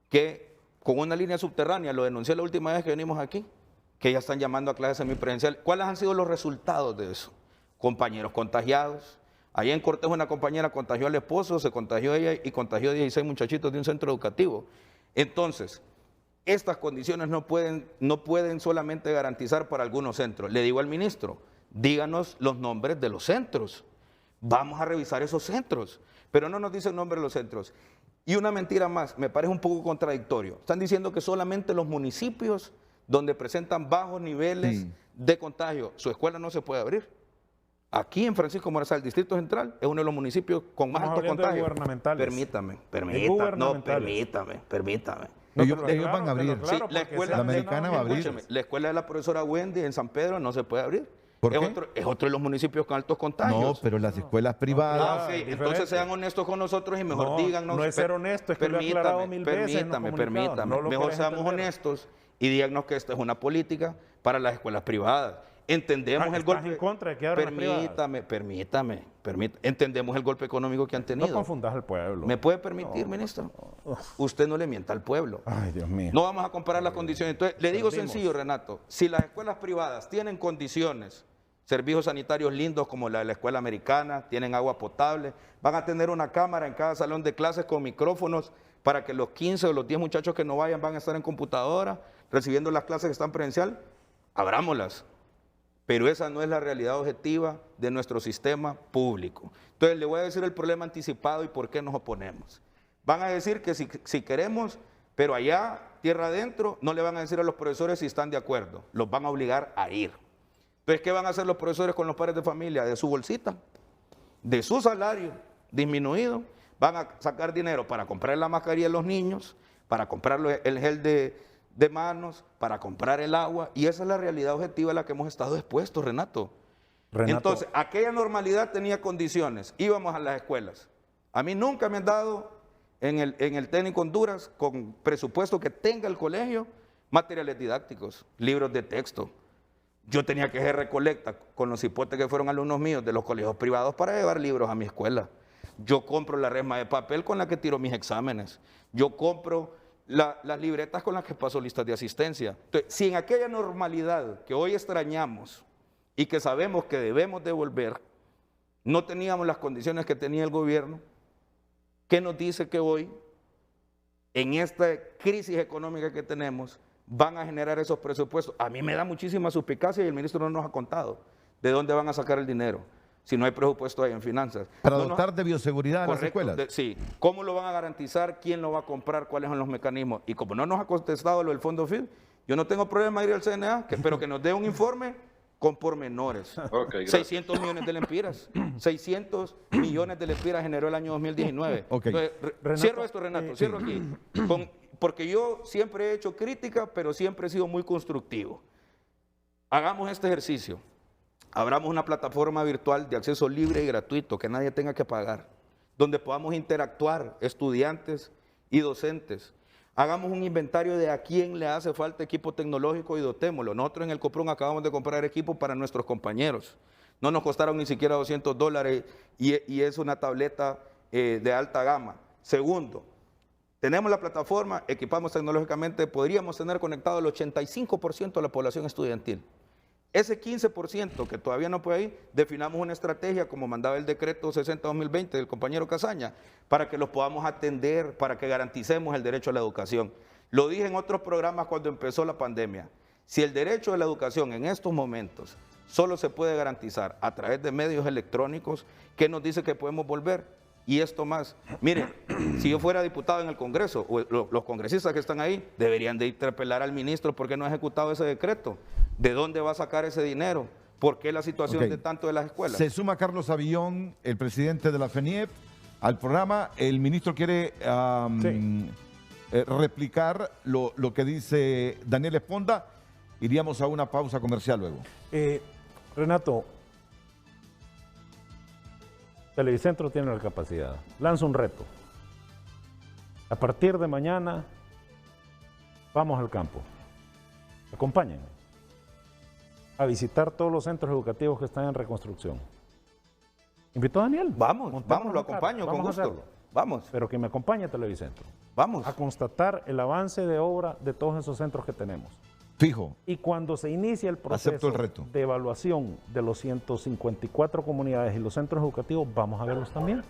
que con una línea subterránea, lo denuncié la última vez que venimos aquí, que ya están llamando a clases semipresenciales. ¿Cuáles han sido los resultados de eso? Compañeros contagiados. Allá en Cortés una compañera contagió al esposo, se contagió ella y contagió a 16 muchachitos de un centro educativo. Entonces, estas condiciones no pueden solamente garantizar para algunos centros. Le digo al ministro, díganos los nombres de los centros. Vamos a revisar esos centros, pero no nos dice el nombre de los centros. Y una mentira más, me parece un poco contradictorio. Están diciendo que solamente los municipios donde presentan bajos niveles de contagio, su escuela no se puede abrir. Aquí en Francisco Morazán, el Distrito Central, es uno de los municipios con más alto contagio. Gubernamentales. Permítame. Ellos van a abrir. Sí, la Americana va a abrir. Escúcheme, la escuela de la profesora Wendy en San Pedro no se puede abrir. ¿Por qué? Es otro de los municipios con altos contagios. No, pero las escuelas privadas. Ok, entonces sean honestos con nosotros y mejor díganos. No es ser honesto, es que lo he aclarado mil veces en los comunicados. No lo Mejor querés seamos entender. honestos y díganos que esta es una política para las escuelas privadas. Entendemos el golpe. en contra de que abran las privadas. Permítame. Entendemos el golpe económico que han tenido. No confundas al pueblo. ¿Me puede permitir, ministro? Usted no le mienta al pueblo. Ay, Dios mío. No vamos a comparar las condiciones. Entonces, le digo sencillo, Renato. Si las escuelas privadas tienen condiciones, servicios sanitarios lindos como la de la escuela americana, tienen agua potable, van a tener una cámara en cada salón de clases con micrófonos para que los 15 o los 10 muchachos que no vayan van a estar en computadora recibiendo las clases que están presencial, abrámoslas. Pero esa no es la realidad objetiva de nuestro sistema público. Entonces le voy a decir el problema anticipado y por qué nos oponemos. Van a decir que si queremos, pero allá, tierra adentro, no le van a decir a los profesores si están de acuerdo. Los van a obligar a ir. Entonces, ¿qué van a hacer los profesores con los padres de familia? De su bolsita, de su salario disminuido, van a sacar dinero para comprar la mascarilla a los niños, para comprar el gel de manos, para comprar el agua, y esa es la realidad objetiva a la que hemos estado expuestos, Renato. Entonces, aquella normalidad tenía condiciones, íbamos a las escuelas. A mí nunca me han dado en el técnico Honduras, con presupuesto que tenga el colegio, materiales didácticos, libros de texto. Yo tenía que hacer recolecta con los hipotes que fueron alumnos míos de los colegios privados para llevar libros a mi escuela. Yo compro la resma de papel con la que tiro mis exámenes. Yo compro las libretas con las que paso listas de asistencia. Entonces, si en aquella normalidad que hoy extrañamos y que sabemos que debemos devolver, no teníamos las condiciones que tenía el gobierno, ¿qué nos dice que hoy, en esta crisis económica que tenemos, van a generar esos presupuestos? A mí me da muchísima suspicacia y el ministro no nos ha contado de dónde van a sacar el dinero si no hay presupuesto ahí en finanzas. Para dotar de bioseguridad a las escuelas. Sí. ¿Cómo lo van a garantizar? ¿Quién lo va a comprar? ¿Cuáles son los mecanismos? Y como no nos ha contestado lo del Fondo FID, yo no tengo problema de ir al CNA, pero que nos dé un informe con pormenores. 600 millones de lempiras. 600 millones de lempiras generó el año 2019. Entonces, cierro esto, Renato, cierro aquí. Porque yo siempre he hecho crítica, pero siempre he sido muy constructivo. Hagamos este ejercicio. Abramos una plataforma virtual de acceso libre y gratuito, que nadie tenga que pagar, donde podamos interactuar estudiantes y docentes. Hagamos un inventario de a quién le hace falta equipo tecnológico y dotémoslo. Nosotros en el Coprum acabamos de comprar equipo para nuestros compañeros. No nos costaron ni siquiera $200 y es una tableta de alta gama. Segundo, tenemos la plataforma, equipamos tecnológicamente, podríamos tener conectado el 85% de la población estudiantil. Ese 15% que todavía no puede ir, definamos una estrategia como mandaba el decreto 60-2020 del compañero Casaña, para que los podamos atender, para que garanticemos el derecho a la educación. Lo dije en otros programas cuando empezó la pandemia. Si el derecho a la educación en estos momentos solo se puede garantizar a través de medios electrónicos, ¿qué nos dice que podemos volver? y esto más. Mire, si yo fuera diputado en el Congreso, o los congresistas que están ahí, deberían de interpelar al ministro porque no ha ejecutado ese decreto. ¿De dónde va a sacar ese dinero? ¿Por qué la situación de tanto de las escuelas? Se suma Carlos Avillón, el presidente de la FENIEP, al programa. El ministro quiere replicar lo que dice Daniel Esponda. Iríamos a una pausa comercial luego. Renato, Televicentro tiene la capacidad. Lanza un reto. A partir de mañana vamos al campo. Acompáñenme a visitar todos los centros educativos que están en reconstrucción. ¿Invitó a Daniel? Vamos, lo acompaño con gusto. Hacerlo. Vamos. Pero que me acompañe a Televicentro. Vamos. A constatar el avance de obra de todos esos centros que tenemos. Fijo. Y cuando se inicie el proceso Acepto el reto. de evaluación de los 154 comunidades y los centros educativos, vamos a verlos también.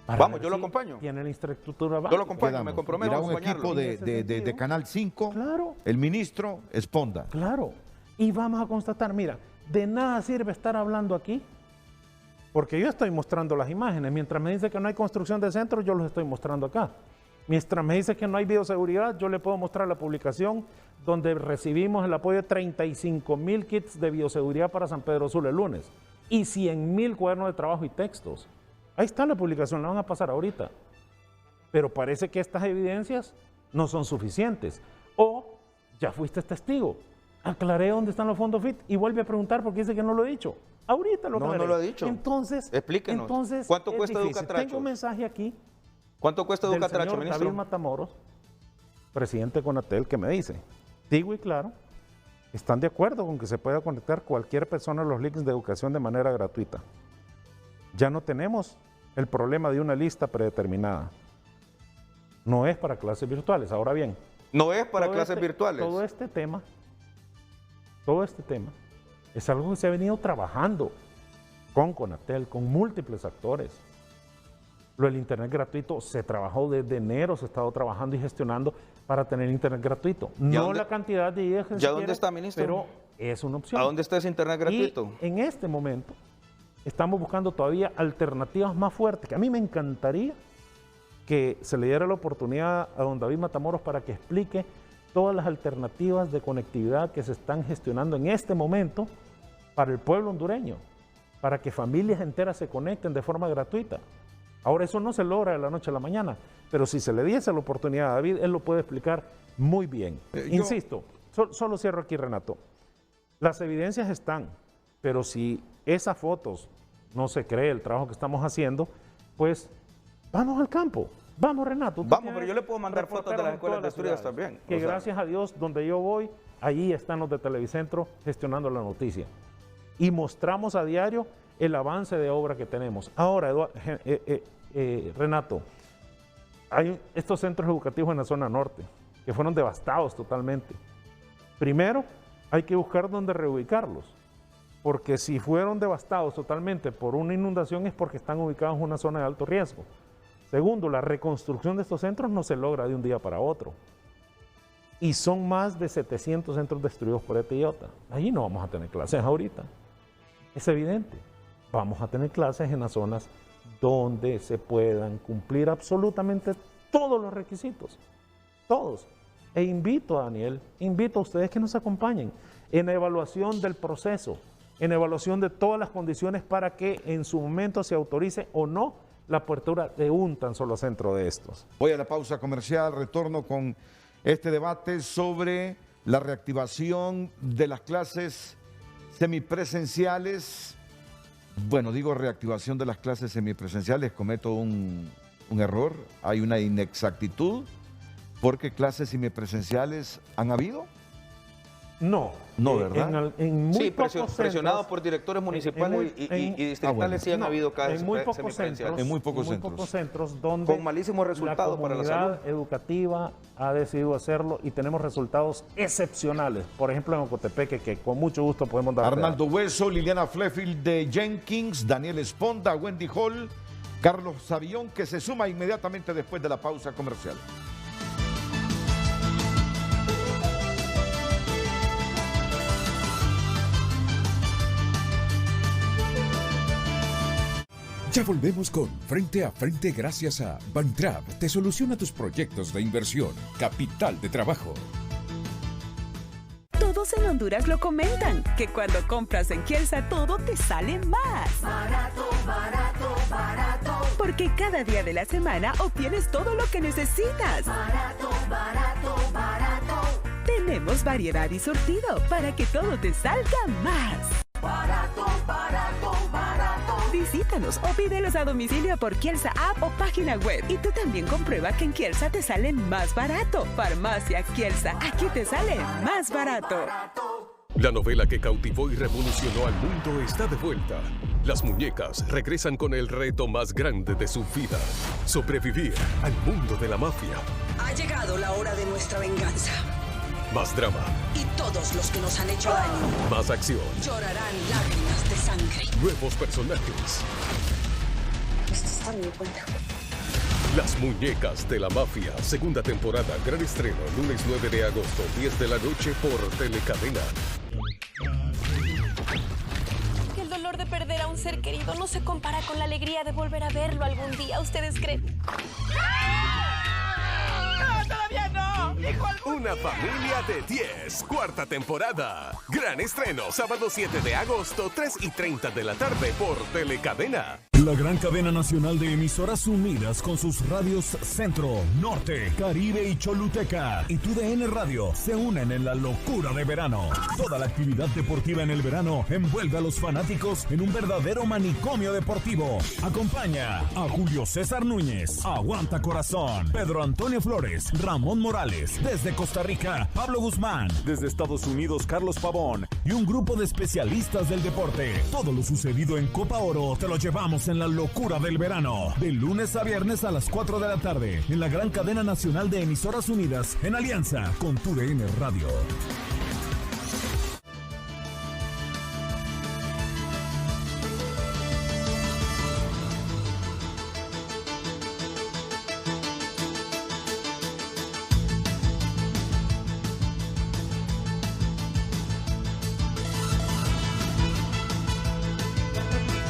Vamos, yo lo acompaño. Tiene la infraestructura básica. Yo lo acompaño, me comprometo Irá a un acompañarlo. equipo de Canal 5, claro. El ministro Esponda. Claro. Y vamos a constatar, mira, de nada sirve estar hablando aquí, porque yo estoy mostrando las imágenes. Mientras me dice que no hay construcción de centros, yo los estoy mostrando acá. Mientras me dice que no hay bioseguridad, yo le puedo mostrar la publicación donde recibimos el apoyo de 35,000 kits de bioseguridad para San Pedro Sula el lunes y 100,000 cuadernos de trabajo y textos. Ahí está la publicación, la van a pasar ahorita. Pero parece que estas evidencias no son suficientes. O ya fuiste testigo. Aclaré dónde están los fondos FIT y vuelve a preguntar porque dice que no lo he dicho. Ahorita lo aclaré. No lo ha dicho. Entonces, explíquenos. ¿Cuánto cuesta Educatracho? Tengo un mensaje aquí. ¿Cuánto cuesta Educatracho, señor ministro? David Matamoros, presidente de Conatel, que me dice, digo y claro, están de acuerdo con que se pueda conectar cualquier persona a los links de educación de manera gratuita. Ya no tenemos el problema de una lista predeterminada. No es para clases virtuales. Ahora bien, no es para clases virtuales. Todo este tema es algo que se ha venido trabajando con Conatel, con múltiples actores. Lo del internet gratuito se trabajó desde enero, se ha estado trabajando y gestionando para tener internet gratuito. No la cantidad de ideas que se ¿Ya quiere, dónde está, ministro? pero es una opción. ¿A dónde está ese internet gratuito? Y en este momento estamos buscando todavía alternativas más fuertes, que a mí me encantaría que se le diera la oportunidad a don David Matamoros para que explique todas las alternativas de conectividad que se están gestionando en este momento para el pueblo hondureño, para que familias enteras se conecten de forma gratuita. Ahora eso no se logra de la noche a la mañana, pero si se le diese la oportunidad a David, él lo puede explicar muy bien. Insisto, solo cierro aquí, Renato. Las evidencias están, pero si esas fotos no se cree el trabajo que estamos haciendo, pues vamos al campo. Vamos, Renato. Vamos, pero yo le puedo mandar fotos de las escuelas destruidas también. Que gracias a Dios, donde yo voy, allí están los de Televicentro gestionando la noticia. Y mostramos a diario el avance de obra que tenemos. Ahora, Renato, hay estos centros educativos en la zona norte que fueron devastados totalmente. Primero, hay que buscar dónde reubicarlos, porque si fueron devastados totalmente por una inundación es porque están ubicados en una zona de alto riesgo. Segundo, la reconstrucción de estos centros no se logra de un día para otro. Y son más de 700 centros destruidos por ETA y IOTA. Allí no vamos a tener clases ahorita. Es evidente. Vamos a tener clases en las zonas donde se puedan cumplir absolutamente todos los requisitos. Todos. E invito a Daniel, invito a ustedes que nos acompañen en la evaluación del proceso, en la evaluación de todas las condiciones para que en su momento se autorice o no la apertura de un tan solo centro de estos. Voy a la pausa comercial, retorno con este debate sobre la reactivación de las clases semipresenciales. Bueno, digo reactivación de las clases semipresenciales, cometo un error, hay una inexactitud, porque clases semipresenciales han habido. No. No, ¿verdad? En muy sí, pocos presionados centros, por directores municipales y distritales sí han habido clases en muy pocos semipresenciales. En muy pocos centros donde con malísimos resultados para la salud. La comunidad educativa ha decidido hacerlo y tenemos resultados excepcionales. Por ejemplo, en Ocotepeque, que con mucho gusto podemos dar. Arnaldo Hueso, Liliana Flefield de Jenkins, Daniel Esponda, Wendy Hall, Carlos Savillón, que se suma inmediatamente después de la pausa comercial. Ya volvemos con Frente a Frente gracias a Bantrap. Te soluciona tus proyectos de inversión. Capital de trabajo. Todos en Honduras lo comentan, que cuando compras en Kielsa todo te sale más. Barato, barato, barato. Porque cada día de la semana obtienes todo lo que necesitas. Barato, barato, barato. Tenemos variedad y surtido para que todo te salga más. Barato, barato, barato. Visítanos o pídelos a domicilio por Kielsa App o página web. Y tú también comprueba que en Kielsa te sale más barato. Farmacia Kielsa, aquí te sale más barato. La novela que cautivó y revolucionó al mundo está de vuelta. Las muñecas regresan con el reto más grande de su vida: sobrevivir al mundo de la mafia. Ha llegado la hora de nuestra venganza. Más drama, Y todos los que nos han hecho daño más acción, llorarán lágrimas de sangre. nuevos personajes. Esto está muy bueno. Las muñecas de la mafia, segunda temporada, gran estreno, lunes 9 de agosto, 10 de la noche por Telecadena. El dolor de perder a un ser querido no se compara con la alegría de volver a verlo algún día. ¿Ustedes creen? ¡No, todavía no! Una familia de 10, cuarta temporada. Gran estreno, sábado 7 de agosto, 3:30 de la tarde por Telecadena. La gran cadena nacional de emisoras unidas con sus radios Centro, Norte, Caribe y Choluteca y TUDN Radio se unen en la locura de verano. Toda la actividad deportiva en el verano envuelve a los fanáticos en un verdadero manicomio deportivo. Acompaña a Julio César Núñez, Aguanta Corazón, Pedro Antonio Flores, Ramón Morales, desde Costa Rica, Pablo Guzmán, desde Estados Unidos, Carlos Pavón y un grupo de especialistas del deporte. Todo lo sucedido en Copa Oro te lo llevamos en la locura del verano, de lunes a viernes a las 4 de la tarde, en la gran cadena nacional de emisoras unidas, en alianza con TUDN Radio.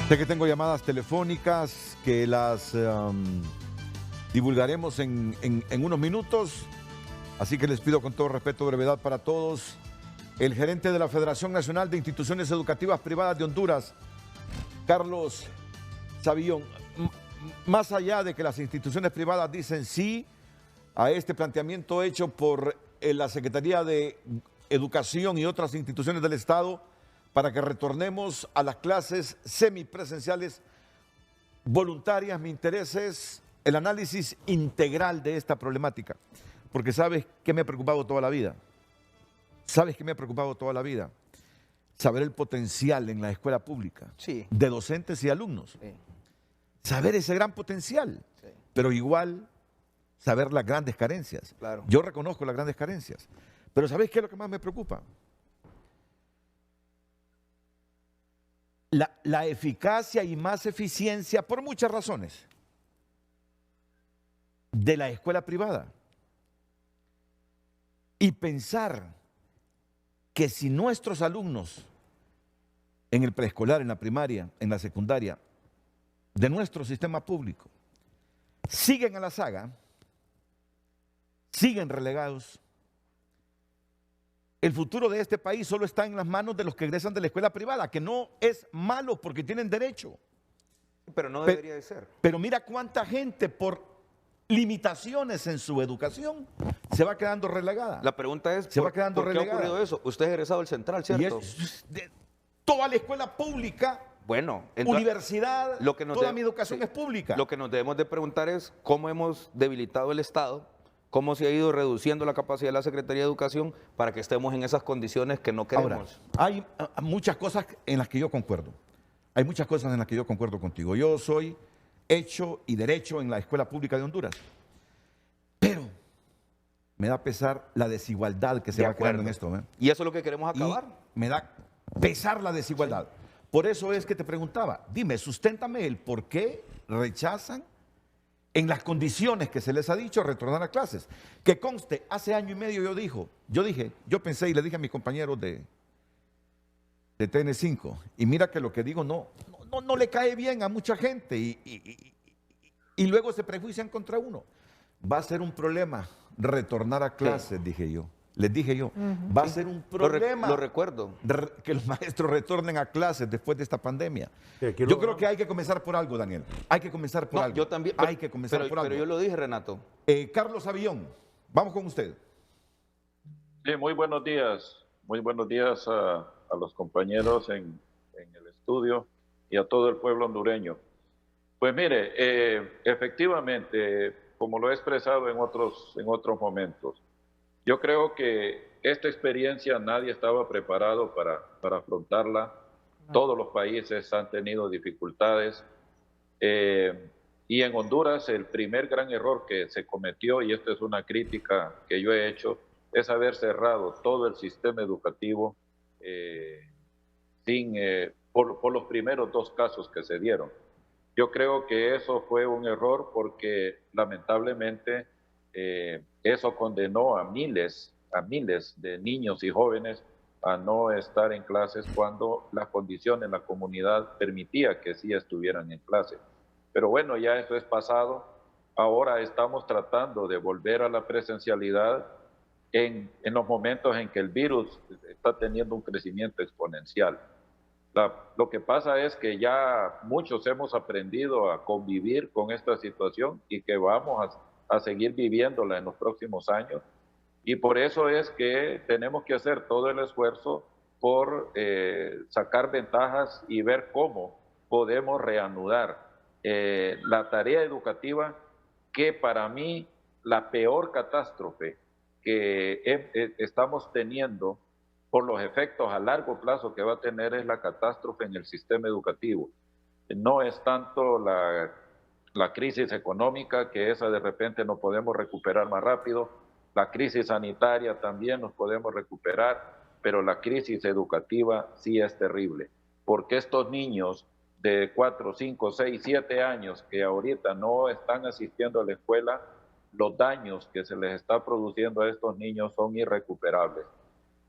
Sé que tengo llamadas telefónicas que las divulgaremos en unos minutos, así que les pido con todo respeto, brevedad para todos. El gerente de la Federación Nacional de Instituciones Educativas Privadas de Honduras, Carlos Savillón, más allá de que las instituciones privadas dicen sí a este planteamiento hecho por la Secretaría de Educación y otras instituciones del Estado, para que retornemos a las clases semipresenciales voluntarias, mi interés es el análisis integral de esta problemática, porque ¿sabes qué me ha preocupado toda la vida? ¿Sabes qué me ha preocupado toda la vida? Saber el potencial en la escuela pública, de docentes y alumnos. Saber ese gran potencial, pero igual saber las grandes carencias. Yo reconozco las grandes carencias, pero ¿sabes qué es lo que más me preocupa? La eficacia y más eficiencia, por muchas razones, de la escuela privada. Y pensar que si nuestros alumnos en el preescolar, en la primaria, en la secundaria, de nuestro sistema público, siguen a la saga, siguen relegados, el futuro de este país solo está en las manos de los que egresan de la escuela privada, que no es malo porque tienen derecho. Pero no debería de ser. Pero mira cuánta gente por limitaciones en su educación se va quedando relegada. La pregunta es, ¿por qué ha ocurrido eso? Usted es egresado del Central, ¿cierto? De toda la escuela pública, bueno, universidad, toda mi educación es pública. Lo que nos debemos de preguntar es cómo hemos debilitado el Estado, cómo se ha ido reduciendo la capacidad de la Secretaría de Educación para que estemos en esas condiciones que no queremos. Ahora, hay muchas cosas en las que yo concuerdo. Hay muchas cosas en las que yo concuerdo contigo. Yo soy hecho y derecho en la escuela pública de Honduras. Pero me da pesar la desigualdad que se va creando en esto. Y eso es lo que queremos acabar. Y me da pesar la desigualdad. Por eso es que te preguntaba, dime, susténtame el por qué rechazan en las condiciones que se les ha dicho retornar a clases. Que conste, hace año y medio yo pensé y le dije a mis compañeros de TN5. Y mira que lo que digo no le cae bien a mucha gente y luego se prejuician contra uno. Va a ser un problema retornar a clases, dije yo. Les dije yo, va a ser un problema. Lo recuerdo. Que los maestros retornen a clases después de esta pandemia. Yo creo que hay que comenzar por algo, Daniel. Hay que comenzar por algo. Yo también. Hay que comenzar por algo. Pero yo lo dije, Renato. Carlos Avillón, vamos con usted. Sí, muy buenos días. Muy buenos días a los compañeros en el estudio y a todo el pueblo hondureño. Pues mire, efectivamente, como lo he expresado en otros momentos, yo creo que esta experiencia nadie estaba preparado para afrontarla. Todos los países han tenido dificultades. Y en Honduras el primer gran error que se cometió, y esta es una crítica que yo he hecho, es haber cerrado todo el sistema educativo por los primeros 2 casos que se dieron. Yo creo que eso fue un error porque lamentablemente eso condenó a miles de niños y jóvenes a no estar en clases cuando la condición en la comunidad permitía que sí estuvieran en clase. Pero bueno, ya eso es pasado. Ahora estamos tratando de volver a la presencialidad en los momentos en que el virus está teniendo un crecimiento exponencial. Lo que pasa es que ya muchos hemos aprendido a convivir con esta situación y que vamos a seguir viviéndola en los próximos años. Y por eso es que tenemos que hacer todo el esfuerzo por sacar ventajas y ver cómo podemos reanudar la tarea educativa, que para mí la peor catástrofe que estamos teniendo por los efectos a largo plazo que va a tener es la catástrofe en el sistema educativo. No es tanto la crisis económica, que esa de repente nos podemos recuperar más rápido, la crisis sanitaria también nos podemos recuperar, pero la crisis educativa sí es terrible, porque estos niños de 4, 5, 6, 7 años que ahorita no están asistiendo a la escuela, los daños que se les está produciendo a estos niños son irrecuperables.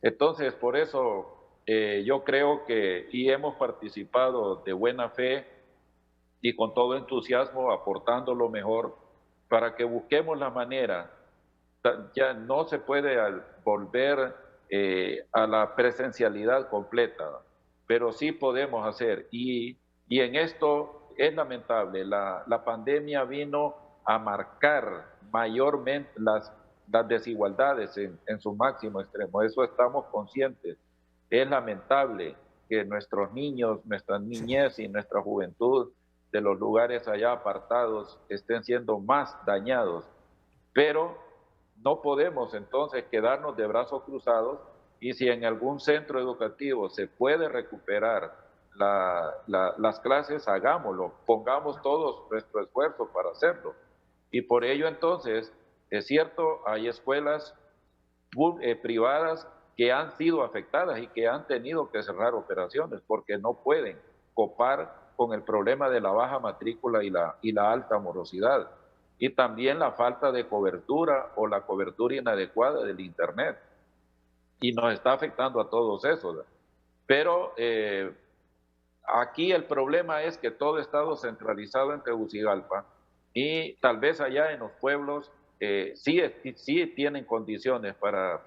Entonces, por eso yo creo que hemos participado de buena fe y con todo entusiasmo, aportando lo mejor para que busquemos la manera. Ya no se puede volver a la presencialidad completa, pero sí podemos hacer. Y en esto es lamentable, la pandemia vino a marcar mayormente las desigualdades en su máximo extremo. Eso estamos conscientes. Es lamentable que nuestros niños, nuestra niñez y nuestra juventud de los lugares allá apartados estén siendo más dañados, pero no podemos entonces quedarnos de brazos cruzados, y si en algún centro educativo se puede recuperar las clases, hagámoslo, pongamos todos nuestro esfuerzo para hacerlo. Y por ello entonces, es cierto, hay escuelas privadas que han sido afectadas y que han tenido que cerrar operaciones porque no pueden copar con el problema de la baja matrícula y la alta morosidad, y también la falta de cobertura o la cobertura inadecuada del Internet. Y nos está afectando a todos esos. Pero aquí el problema es que todo ha estado centralizado en Tegucigalpa, y tal vez allá en los pueblos sí tienen condiciones para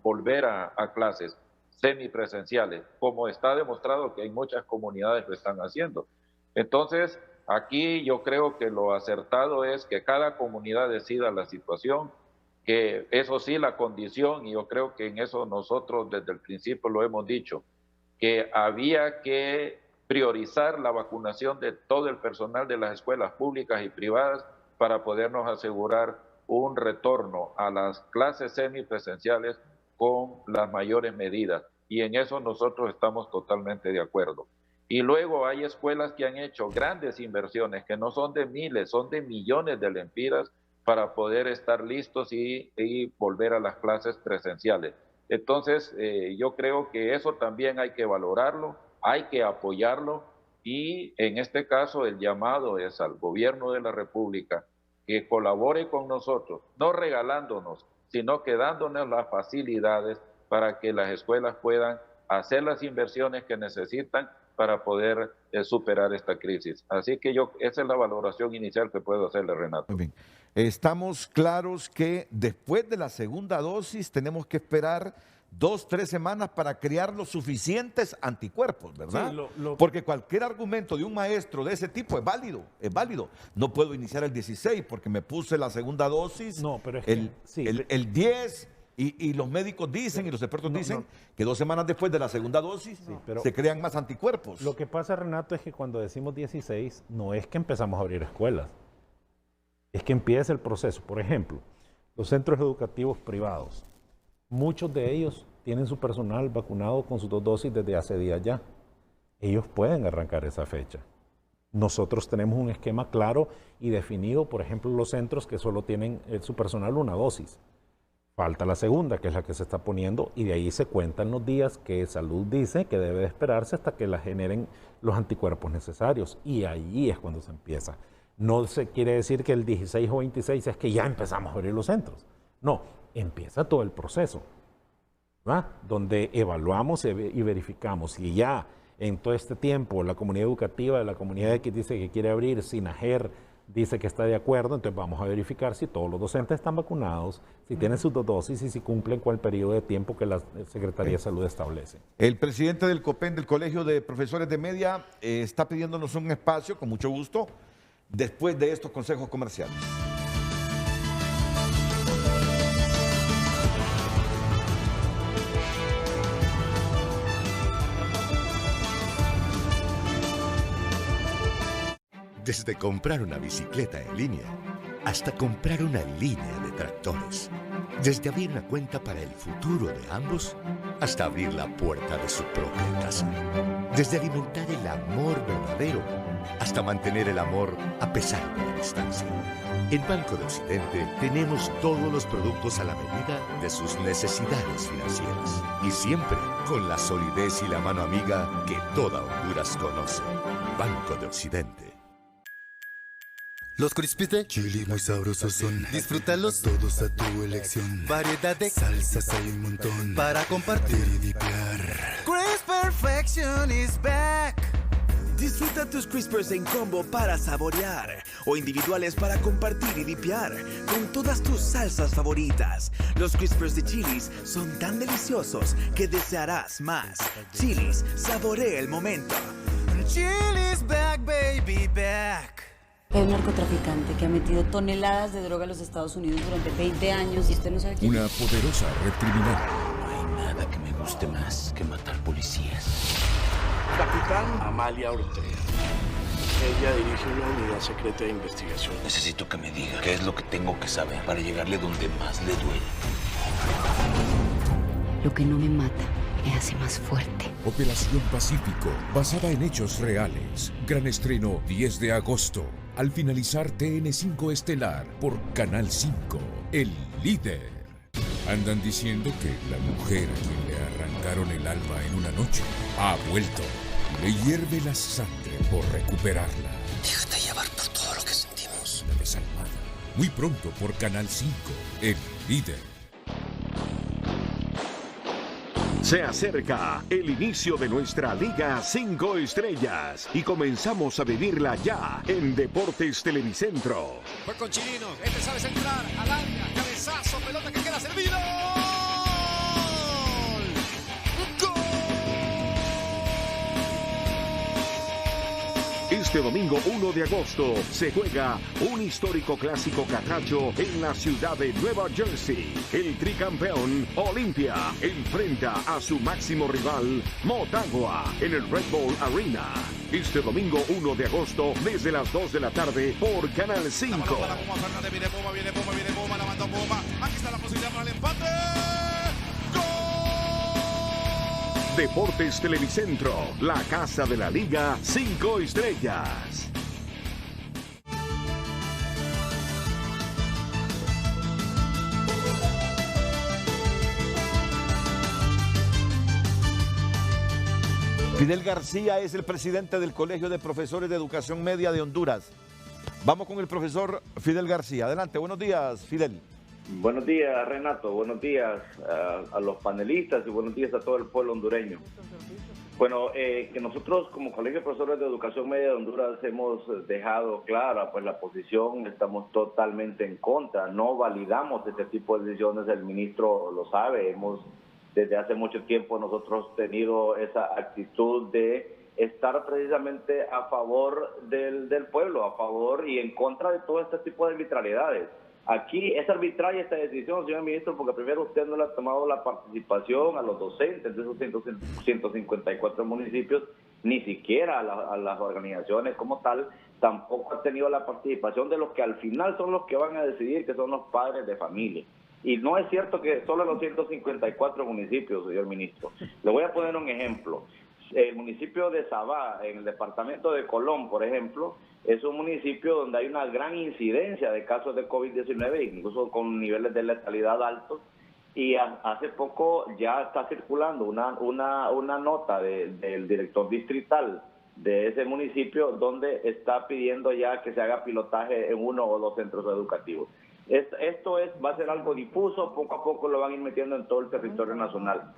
volver a clases semipresenciales, como está demostrado que en muchas comunidades lo están haciendo. Entonces, aquí yo creo que lo acertado es que cada comunidad decida la situación, que eso sí, la condición, y yo creo que en eso nosotros desde el principio lo hemos dicho, que había que priorizar la vacunación de todo el personal de las escuelas públicas y privadas para podernos asegurar un retorno a las clases semipresenciales con las mayores medidas. Y en eso nosotros estamos totalmente de acuerdo. Y luego hay escuelas que han hecho grandes inversiones, que no son de miles, son de millones de lempiras para poder estar listos y volver a las clases presenciales. Entonces, yo creo que eso también hay que valorarlo, hay que apoyarlo, y en este caso el llamado es al gobierno de la República que colabore con nosotros, no regalándonos, sino que dándonos las facilidades para que las escuelas puedan hacer las inversiones que necesitan para poder superar esta crisis. Así que esa es la valoración inicial que puedo hacerle, Renato. Muy bien. Estamos claros que después de la segunda dosis tenemos que esperar 2-3 semanas para crear los suficientes anticuerpos, ¿verdad? Sí, porque cualquier argumento de un maestro de ese tipo es válido, es válido. No puedo iniciar el 16 porque me puse la segunda dosis, no, pero es que, el 10, y los médicos dicen y los expertos dicen que 2 semanas después de la segunda dosis se crean más anticuerpos. Lo que pasa, Renato, es que cuando decimos 16, no es que empezamos a abrir escuelas, es que empieza el proceso. Por ejemplo, los centros educativos privados, muchos de ellos tienen su personal vacunado con sus 2 dosis desde hace días ya. Ellos pueden arrancar esa fecha. Nosotros tenemos un esquema claro y definido, por ejemplo, los centros que solo tienen su personal 1 dosis. Falta la segunda, que es la que se está poniendo, y de ahí se cuentan los días que Salud dice que debe de esperarse hasta que la generen los anticuerpos necesarios. Y ahí es cuando se empieza. No se quiere decir que el 16 o 26 es que ya empezamos a abrir los centros. No, empieza todo el proceso, ¿verdad? Donde evaluamos y verificamos si ya en todo este tiempo la comunidad educativa de la comunidad X dice que quiere abrir, SINAGER dice que está de acuerdo, entonces vamos a verificar si todos los docentes están vacunados, si tienen sus 2 dosis y si cumplen con el periodo de tiempo que la Secretaría de Salud establece. El presidente del COPEN, del Colegio de Profesores de Media, está pidiéndonos un espacio, con mucho gusto, después de estos consejos comerciales. Desde comprar una bicicleta en línea hasta comprar una línea de tractores. Desde abrir una cuenta para el futuro de ambos hasta abrir la puerta de su propia casa. Desde alimentar el amor verdadero hasta mantener el amor a pesar de la distancia. En Banco de Occidente tenemos todos los productos a la medida de sus necesidades financieras. Y siempre con la solidez y la mano amiga que toda Honduras conoce. Banco de Occidente. Los crispies de chili muy sabrosos son. Disfrútalos todos a tu elección. Variedad de salsas hay un montón para compartir y dipear. Crisp Perfection is back. Disfruta tus crispers en combo para saborear o individuales para compartir y dipear con todas tus salsas favoritas. Los crispers de Chili's son tan deliciosos que desearás más. Chili's, saborea el momento. Chili's back, baby, back. Hay un narcotraficante que ha metido toneladas de droga a los Estados Unidos durante 20 años y usted no sabe quién Una poderosa red criminal. No hay nada que me guste más que matar policías. Capitán Amalia Ortega. Ella dirige una unidad secreta de investigación. Necesito que me diga qué es lo que tengo que saber para llegarle donde más le duele. Lo que no me mata me hace más fuerte. Operación Pacífico, basada en hechos reales. Gran estreno 10 de agosto. Al finalizar TN5 Estelar por Canal 5, El Líder. Andan diciendo que la mujer a quien le arrancaron el alma en una noche ha vuelto. Le hierve la sangre por recuperarla. Déjate llevar por todo lo que sentimos. La desalmada. Muy pronto por Canal 5, El Líder. Se acerca el inicio de nuestra Liga 5 Estrellas y comenzamos a vivirla ya en Deportes Televicentro. Fue con Chirino, este sabe centrar, al área, cabezazo, pelota que queda servido. Este domingo 1 de agosto se juega un histórico clásico carracho en la ciudad de Nueva Jersey. El tricampeón Olimpia enfrenta a su máximo rival Motagua en el Red Bull Arena. Este domingo 1 de agosto desde las 2 de la tarde por Canal 5. Viene Puma, la mandó Puma. Aquí está la posibilidad para el empate. Deportes Televicentro, la casa de la Liga 5 Estrellas. Fidel García es el presidente del Colegio de Profesores de Educación Media de Honduras. Vamos con el profesor Fidel García. Adelante, buenos días, Fidel. Buenos días, Renato. Buenos días a los panelistas y buenos días a todo el pueblo hondureño. Bueno, que nosotros como Colegio de Profesores de Educación Media de Honduras hemos dejado clara pues la posición, estamos totalmente en contra, no validamos este tipo de decisiones, el ministro lo sabe, desde hace mucho tiempo nosotros tenido esa actitud de estar precisamente a favor del pueblo, a favor y en contra de todo este tipo de arbitrariedades. Aquí es arbitraria esta decisión, señor ministro, porque primero usted no le ha tomado la participación a los docentes de esos 154 municipios, ni siquiera a las organizaciones como tal, tampoco ha tenido la participación de los que al final son los que van a decidir, que son los padres de familia. Y no es cierto que solo los 154 municipios, señor ministro. Le voy a poner un ejemplo. El municipio de Sabá, en el departamento de Colón, por ejemplo, es un municipio donde hay una gran incidencia de casos de COVID-19, incluso con niveles de letalidad altos, y hace poco ya está circulando una nota del director distrital de ese municipio donde está pidiendo ya que se haga pilotaje en 1 o 2 centros educativos. Esto va a ser algo difuso, poco a poco lo van a ir metiendo en todo el territorio nacional.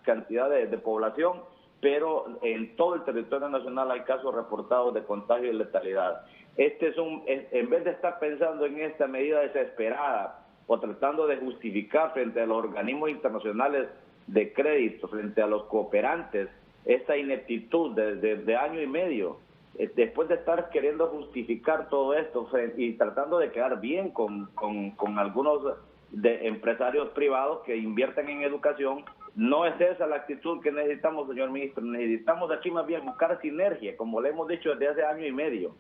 Cantidad de población, pero en todo el territorio nacional hay casos reportados de contagio y letalidad. En vez de estar pensando en esta medida desesperada o tratando de justificar frente a los organismos internacionales de crédito, frente a los cooperantes, esta ineptitud de año y medio, después de estar queriendo justificar todo esto y tratando de quedar bien con algunos empresarios privados que invierten en educación, no es esa la actitud que necesitamos, señor ministro. Necesitamos aquí más bien buscar sinergia, como le hemos dicho desde hace año y medio.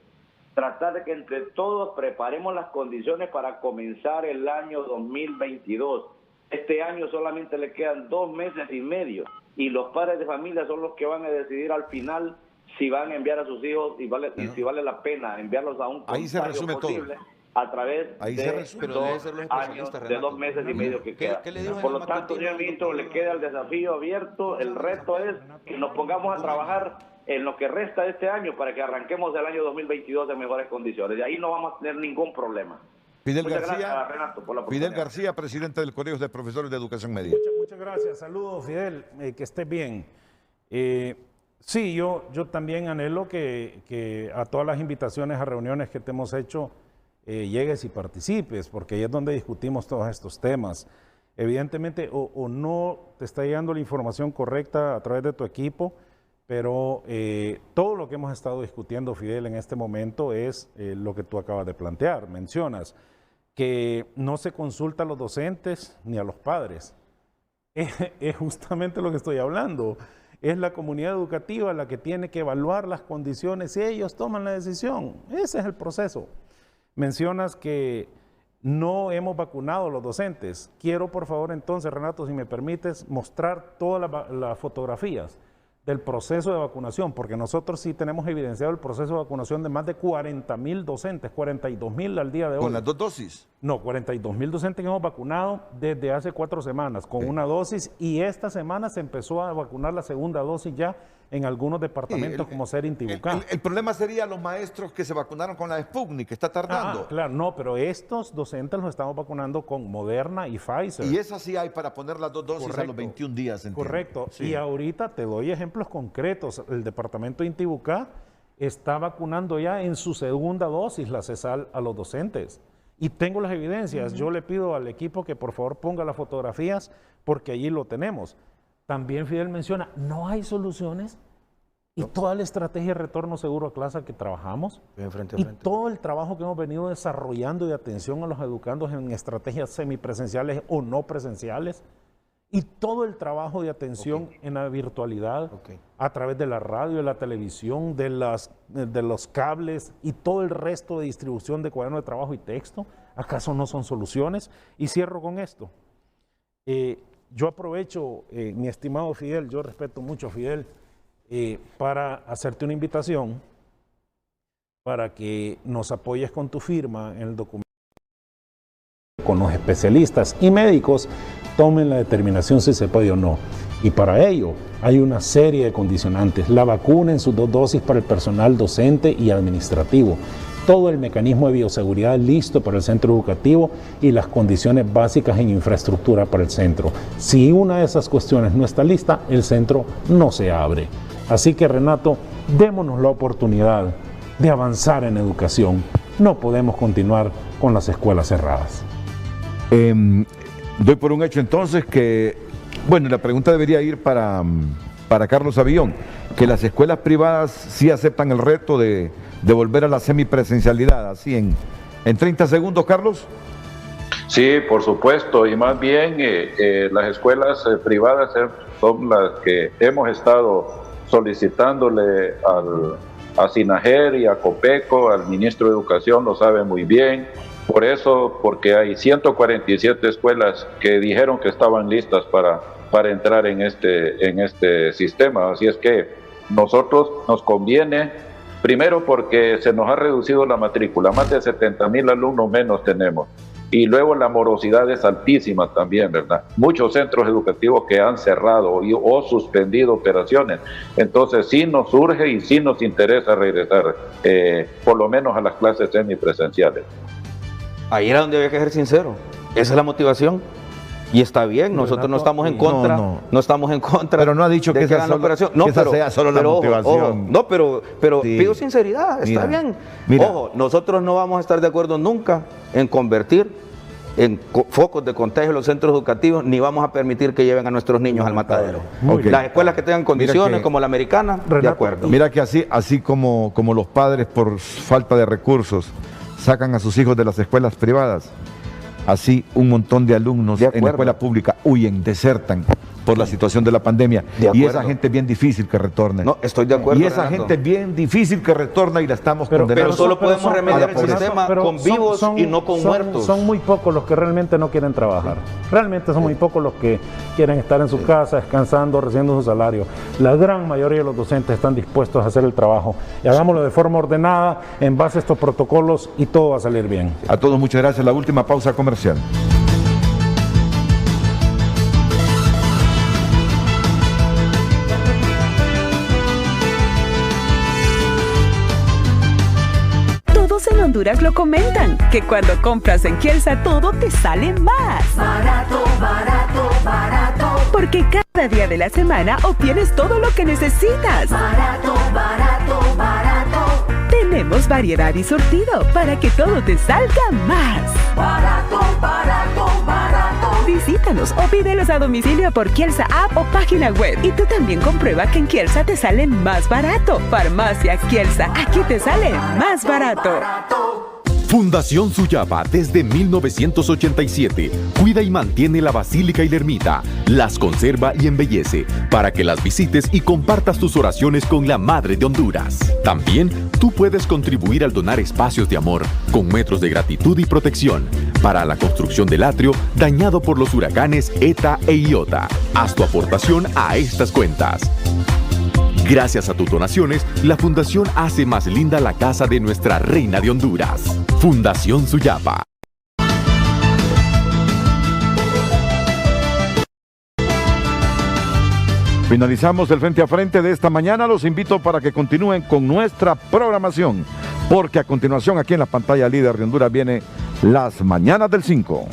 Tratar de que entre todos preparemos las condiciones para comenzar el año 2022. Este año solamente le quedan 2 meses y medio y los padres de familia son los que van a decidir al final si van a enviar a sus hijos y si vale la pena enviarlos a un contagio posible a través de 2 meses y medio que queda. Por lo tanto, señor ministro, le queda el desafío abierto. El reto es que nos pongamos a trabajar en lo que resta de este año para que arranquemos el año 2022 en mejores condiciones. Y ahí no vamos a tener ningún problema. Fidel Muchas García, gracias, Renato, por la oportunidad. Fidel García, presidente del Colegio de Profesores de Educación Media. Muchas gracias. Saludos, Fidel. Que estés bien. Sí, yo también anhelo que a todas las invitaciones a reuniones que te hemos hecho llegues y participes, porque ahí es donde discutimos todos estos temas. Evidentemente, o no te está llegando la información correcta a través de tu equipo, pero todo lo que hemos estado discutiendo, Fidel, en este momento es lo que tú acabas de plantear. Mencionas que no se consulta a los docentes ni a los padres. Es justamente lo que estoy hablando. Es la comunidad educativa la que tiene que evaluar las condiciones y ellos toman la decisión. Ese es el proceso. Mencionas que no hemos vacunado a los docentes. Quiero, por favor, entonces, Renato, si me permites, mostrar todas las fotografías del proceso de vacunación, porque nosotros sí tenemos evidenciado el proceso de vacunación de más de 40,000 docentes, 42,000 al día de hoy. ¿Con las 2 dosis? No, 42,000 docentes que hemos vacunado desde hace 4 semanas con una dosis, y esta semana se empezó a vacunar la segunda dosis ya en algunos departamentos como ser Intibucá. El problema sería los maestros que se vacunaron con la Sputnik, que está tardando. Claro, no, pero estos docentes los estamos vacunando con Moderna y Pfizer. Y esa sí hay para poner las 2 dosis a los 21 días. Entiendo. Correcto. Sí. Y ahorita te doy ejemplos concretos. El departamento de Intibucá está vacunando ya en su segunda dosis la CESAL a los docentes. Y tengo las evidencias. Yo le pido al equipo que por favor ponga las fotografías porque allí lo tenemos. También Fidel menciona, no hay soluciones y toda la estrategia de retorno seguro a clase que trabajamos y todo el trabajo que hemos venido desarrollando de atención a los educandos en estrategias semipresenciales o no presenciales y todo el trabajo de atención en la virtualidad a través de la radio, de la televisión, de los cables y todo el resto de distribución de cuadernos de trabajo y texto. ¿Acaso no son soluciones? Y cierro con esto. Yo aprovecho, mi estimado Fidel, yo respeto mucho a Fidel, para hacerte una invitación para que nos apoyes con tu firma en el documento. Con los especialistas y médicos tomen la determinación si se puede o no. Y para ello hay una serie de condicionantes. La vacuna en sus 2 dosis para el personal docente y administrativo. Todo el mecanismo de bioseguridad listo para el centro educativo y las condiciones básicas en infraestructura para el centro. Si una de esas cuestiones no está lista, el centro no se abre. Así que, Renato, démonos la oportunidad de avanzar en educación. No podemos continuar con las escuelas cerradas. Doy por un hecho entonces que, bueno, la pregunta debería ir para Carlos Avillón, que las escuelas privadas sí aceptan el reto de volver a la semipresencialidad, así en 30 segundos, Carlos. Sí, por supuesto, y más bien las escuelas privadas son las que hemos estado solicitándole a SINAGER y a COPECO, al ministro de Educación lo sabe muy bien. Por eso, porque hay 147 escuelas que dijeron que estaban listas para entrar en este sistema. Así es que nosotros nos conviene, primero porque se nos ha reducido la matrícula, más de 70,000 alumnos menos tenemos. Y luego la morosidad es altísima también, ¿verdad? Muchos centros educativos que han cerrado o suspendido operaciones. Entonces sí nos urge y sí nos interesa regresar, por lo menos a las clases semipresenciales. Ahí era donde había que ser sincero. Esa es la motivación. Y está bien, nosotros no estamos en contra. No estamos en contra. Pero no ha dicho que esa sea solo la motivación. Ojo, no, pero sí, pido sinceridad, está bien. Mira. Ojo, nosotros no vamos a estar de acuerdo nunca en convertir en focos de contagio en los centros educativos, ni vamos a permitir que lleven a nuestros niños al matadero. Okay. Las escuelas que tengan condiciones, como la americana, Renato, de acuerdo. Mira que así como los padres por falta de recursos sacan a sus hijos de las escuelas privadas, así un montón de alumnos en la escuela pública huyen, desertan por la situación de la pandemia. Y esa gente es bien difícil que retorne. No, estoy de acuerdo. Y esa gente es bien difícil que retorna y la estamos condenando. Pero solo podemos remediar el sistema con vivos y no con muertos. Son muy pocos los que realmente no quieren trabajar. Realmente son muy pocos los que quieren estar en su casa, descansando, recibiendo su salario. La gran mayoría de los docentes están dispuestos a hacer el trabajo. Y hagámoslo de forma ordenada, en base a estos protocolos, y todo va a salir bien. A todos muchas gracias. La última pausa comercial. En Honduras lo comentan, que cuando compras en Kielsa todo te sale más. Barato, barato, barato. Porque cada día de la semana obtienes todo lo que necesitas. Barato, barato, barato. Tenemos variedad y surtido para que todo te salga más. Barato, barato, barato. Visítanos o pídelos a domicilio por Kielsa App o página web. Y tú también comprueba que en Kielsa te sale más barato. Farmacia Kielsa, aquí te sale más barato. Fundación Suyapa desde 1987 cuida y mantiene la Basílica y la Ermita, las conserva y embellece para que las visites y compartas tus oraciones con la Madre de Honduras. También tú puedes contribuir al donar espacios de amor con metros de gratitud y protección para la construcción del atrio dañado por los huracanes ETA e Iota. Haz tu aportación a estas cuentas. Gracias a tus donaciones, la Fundación hace más linda la casa de nuestra Reina de Honduras. Fundación Suyapa. Finalizamos el Frente a Frente de esta mañana. Los invito para que continúen con nuestra programación, porque a continuación aquí en la pantalla líder de Honduras viene Las Mañanas del 5.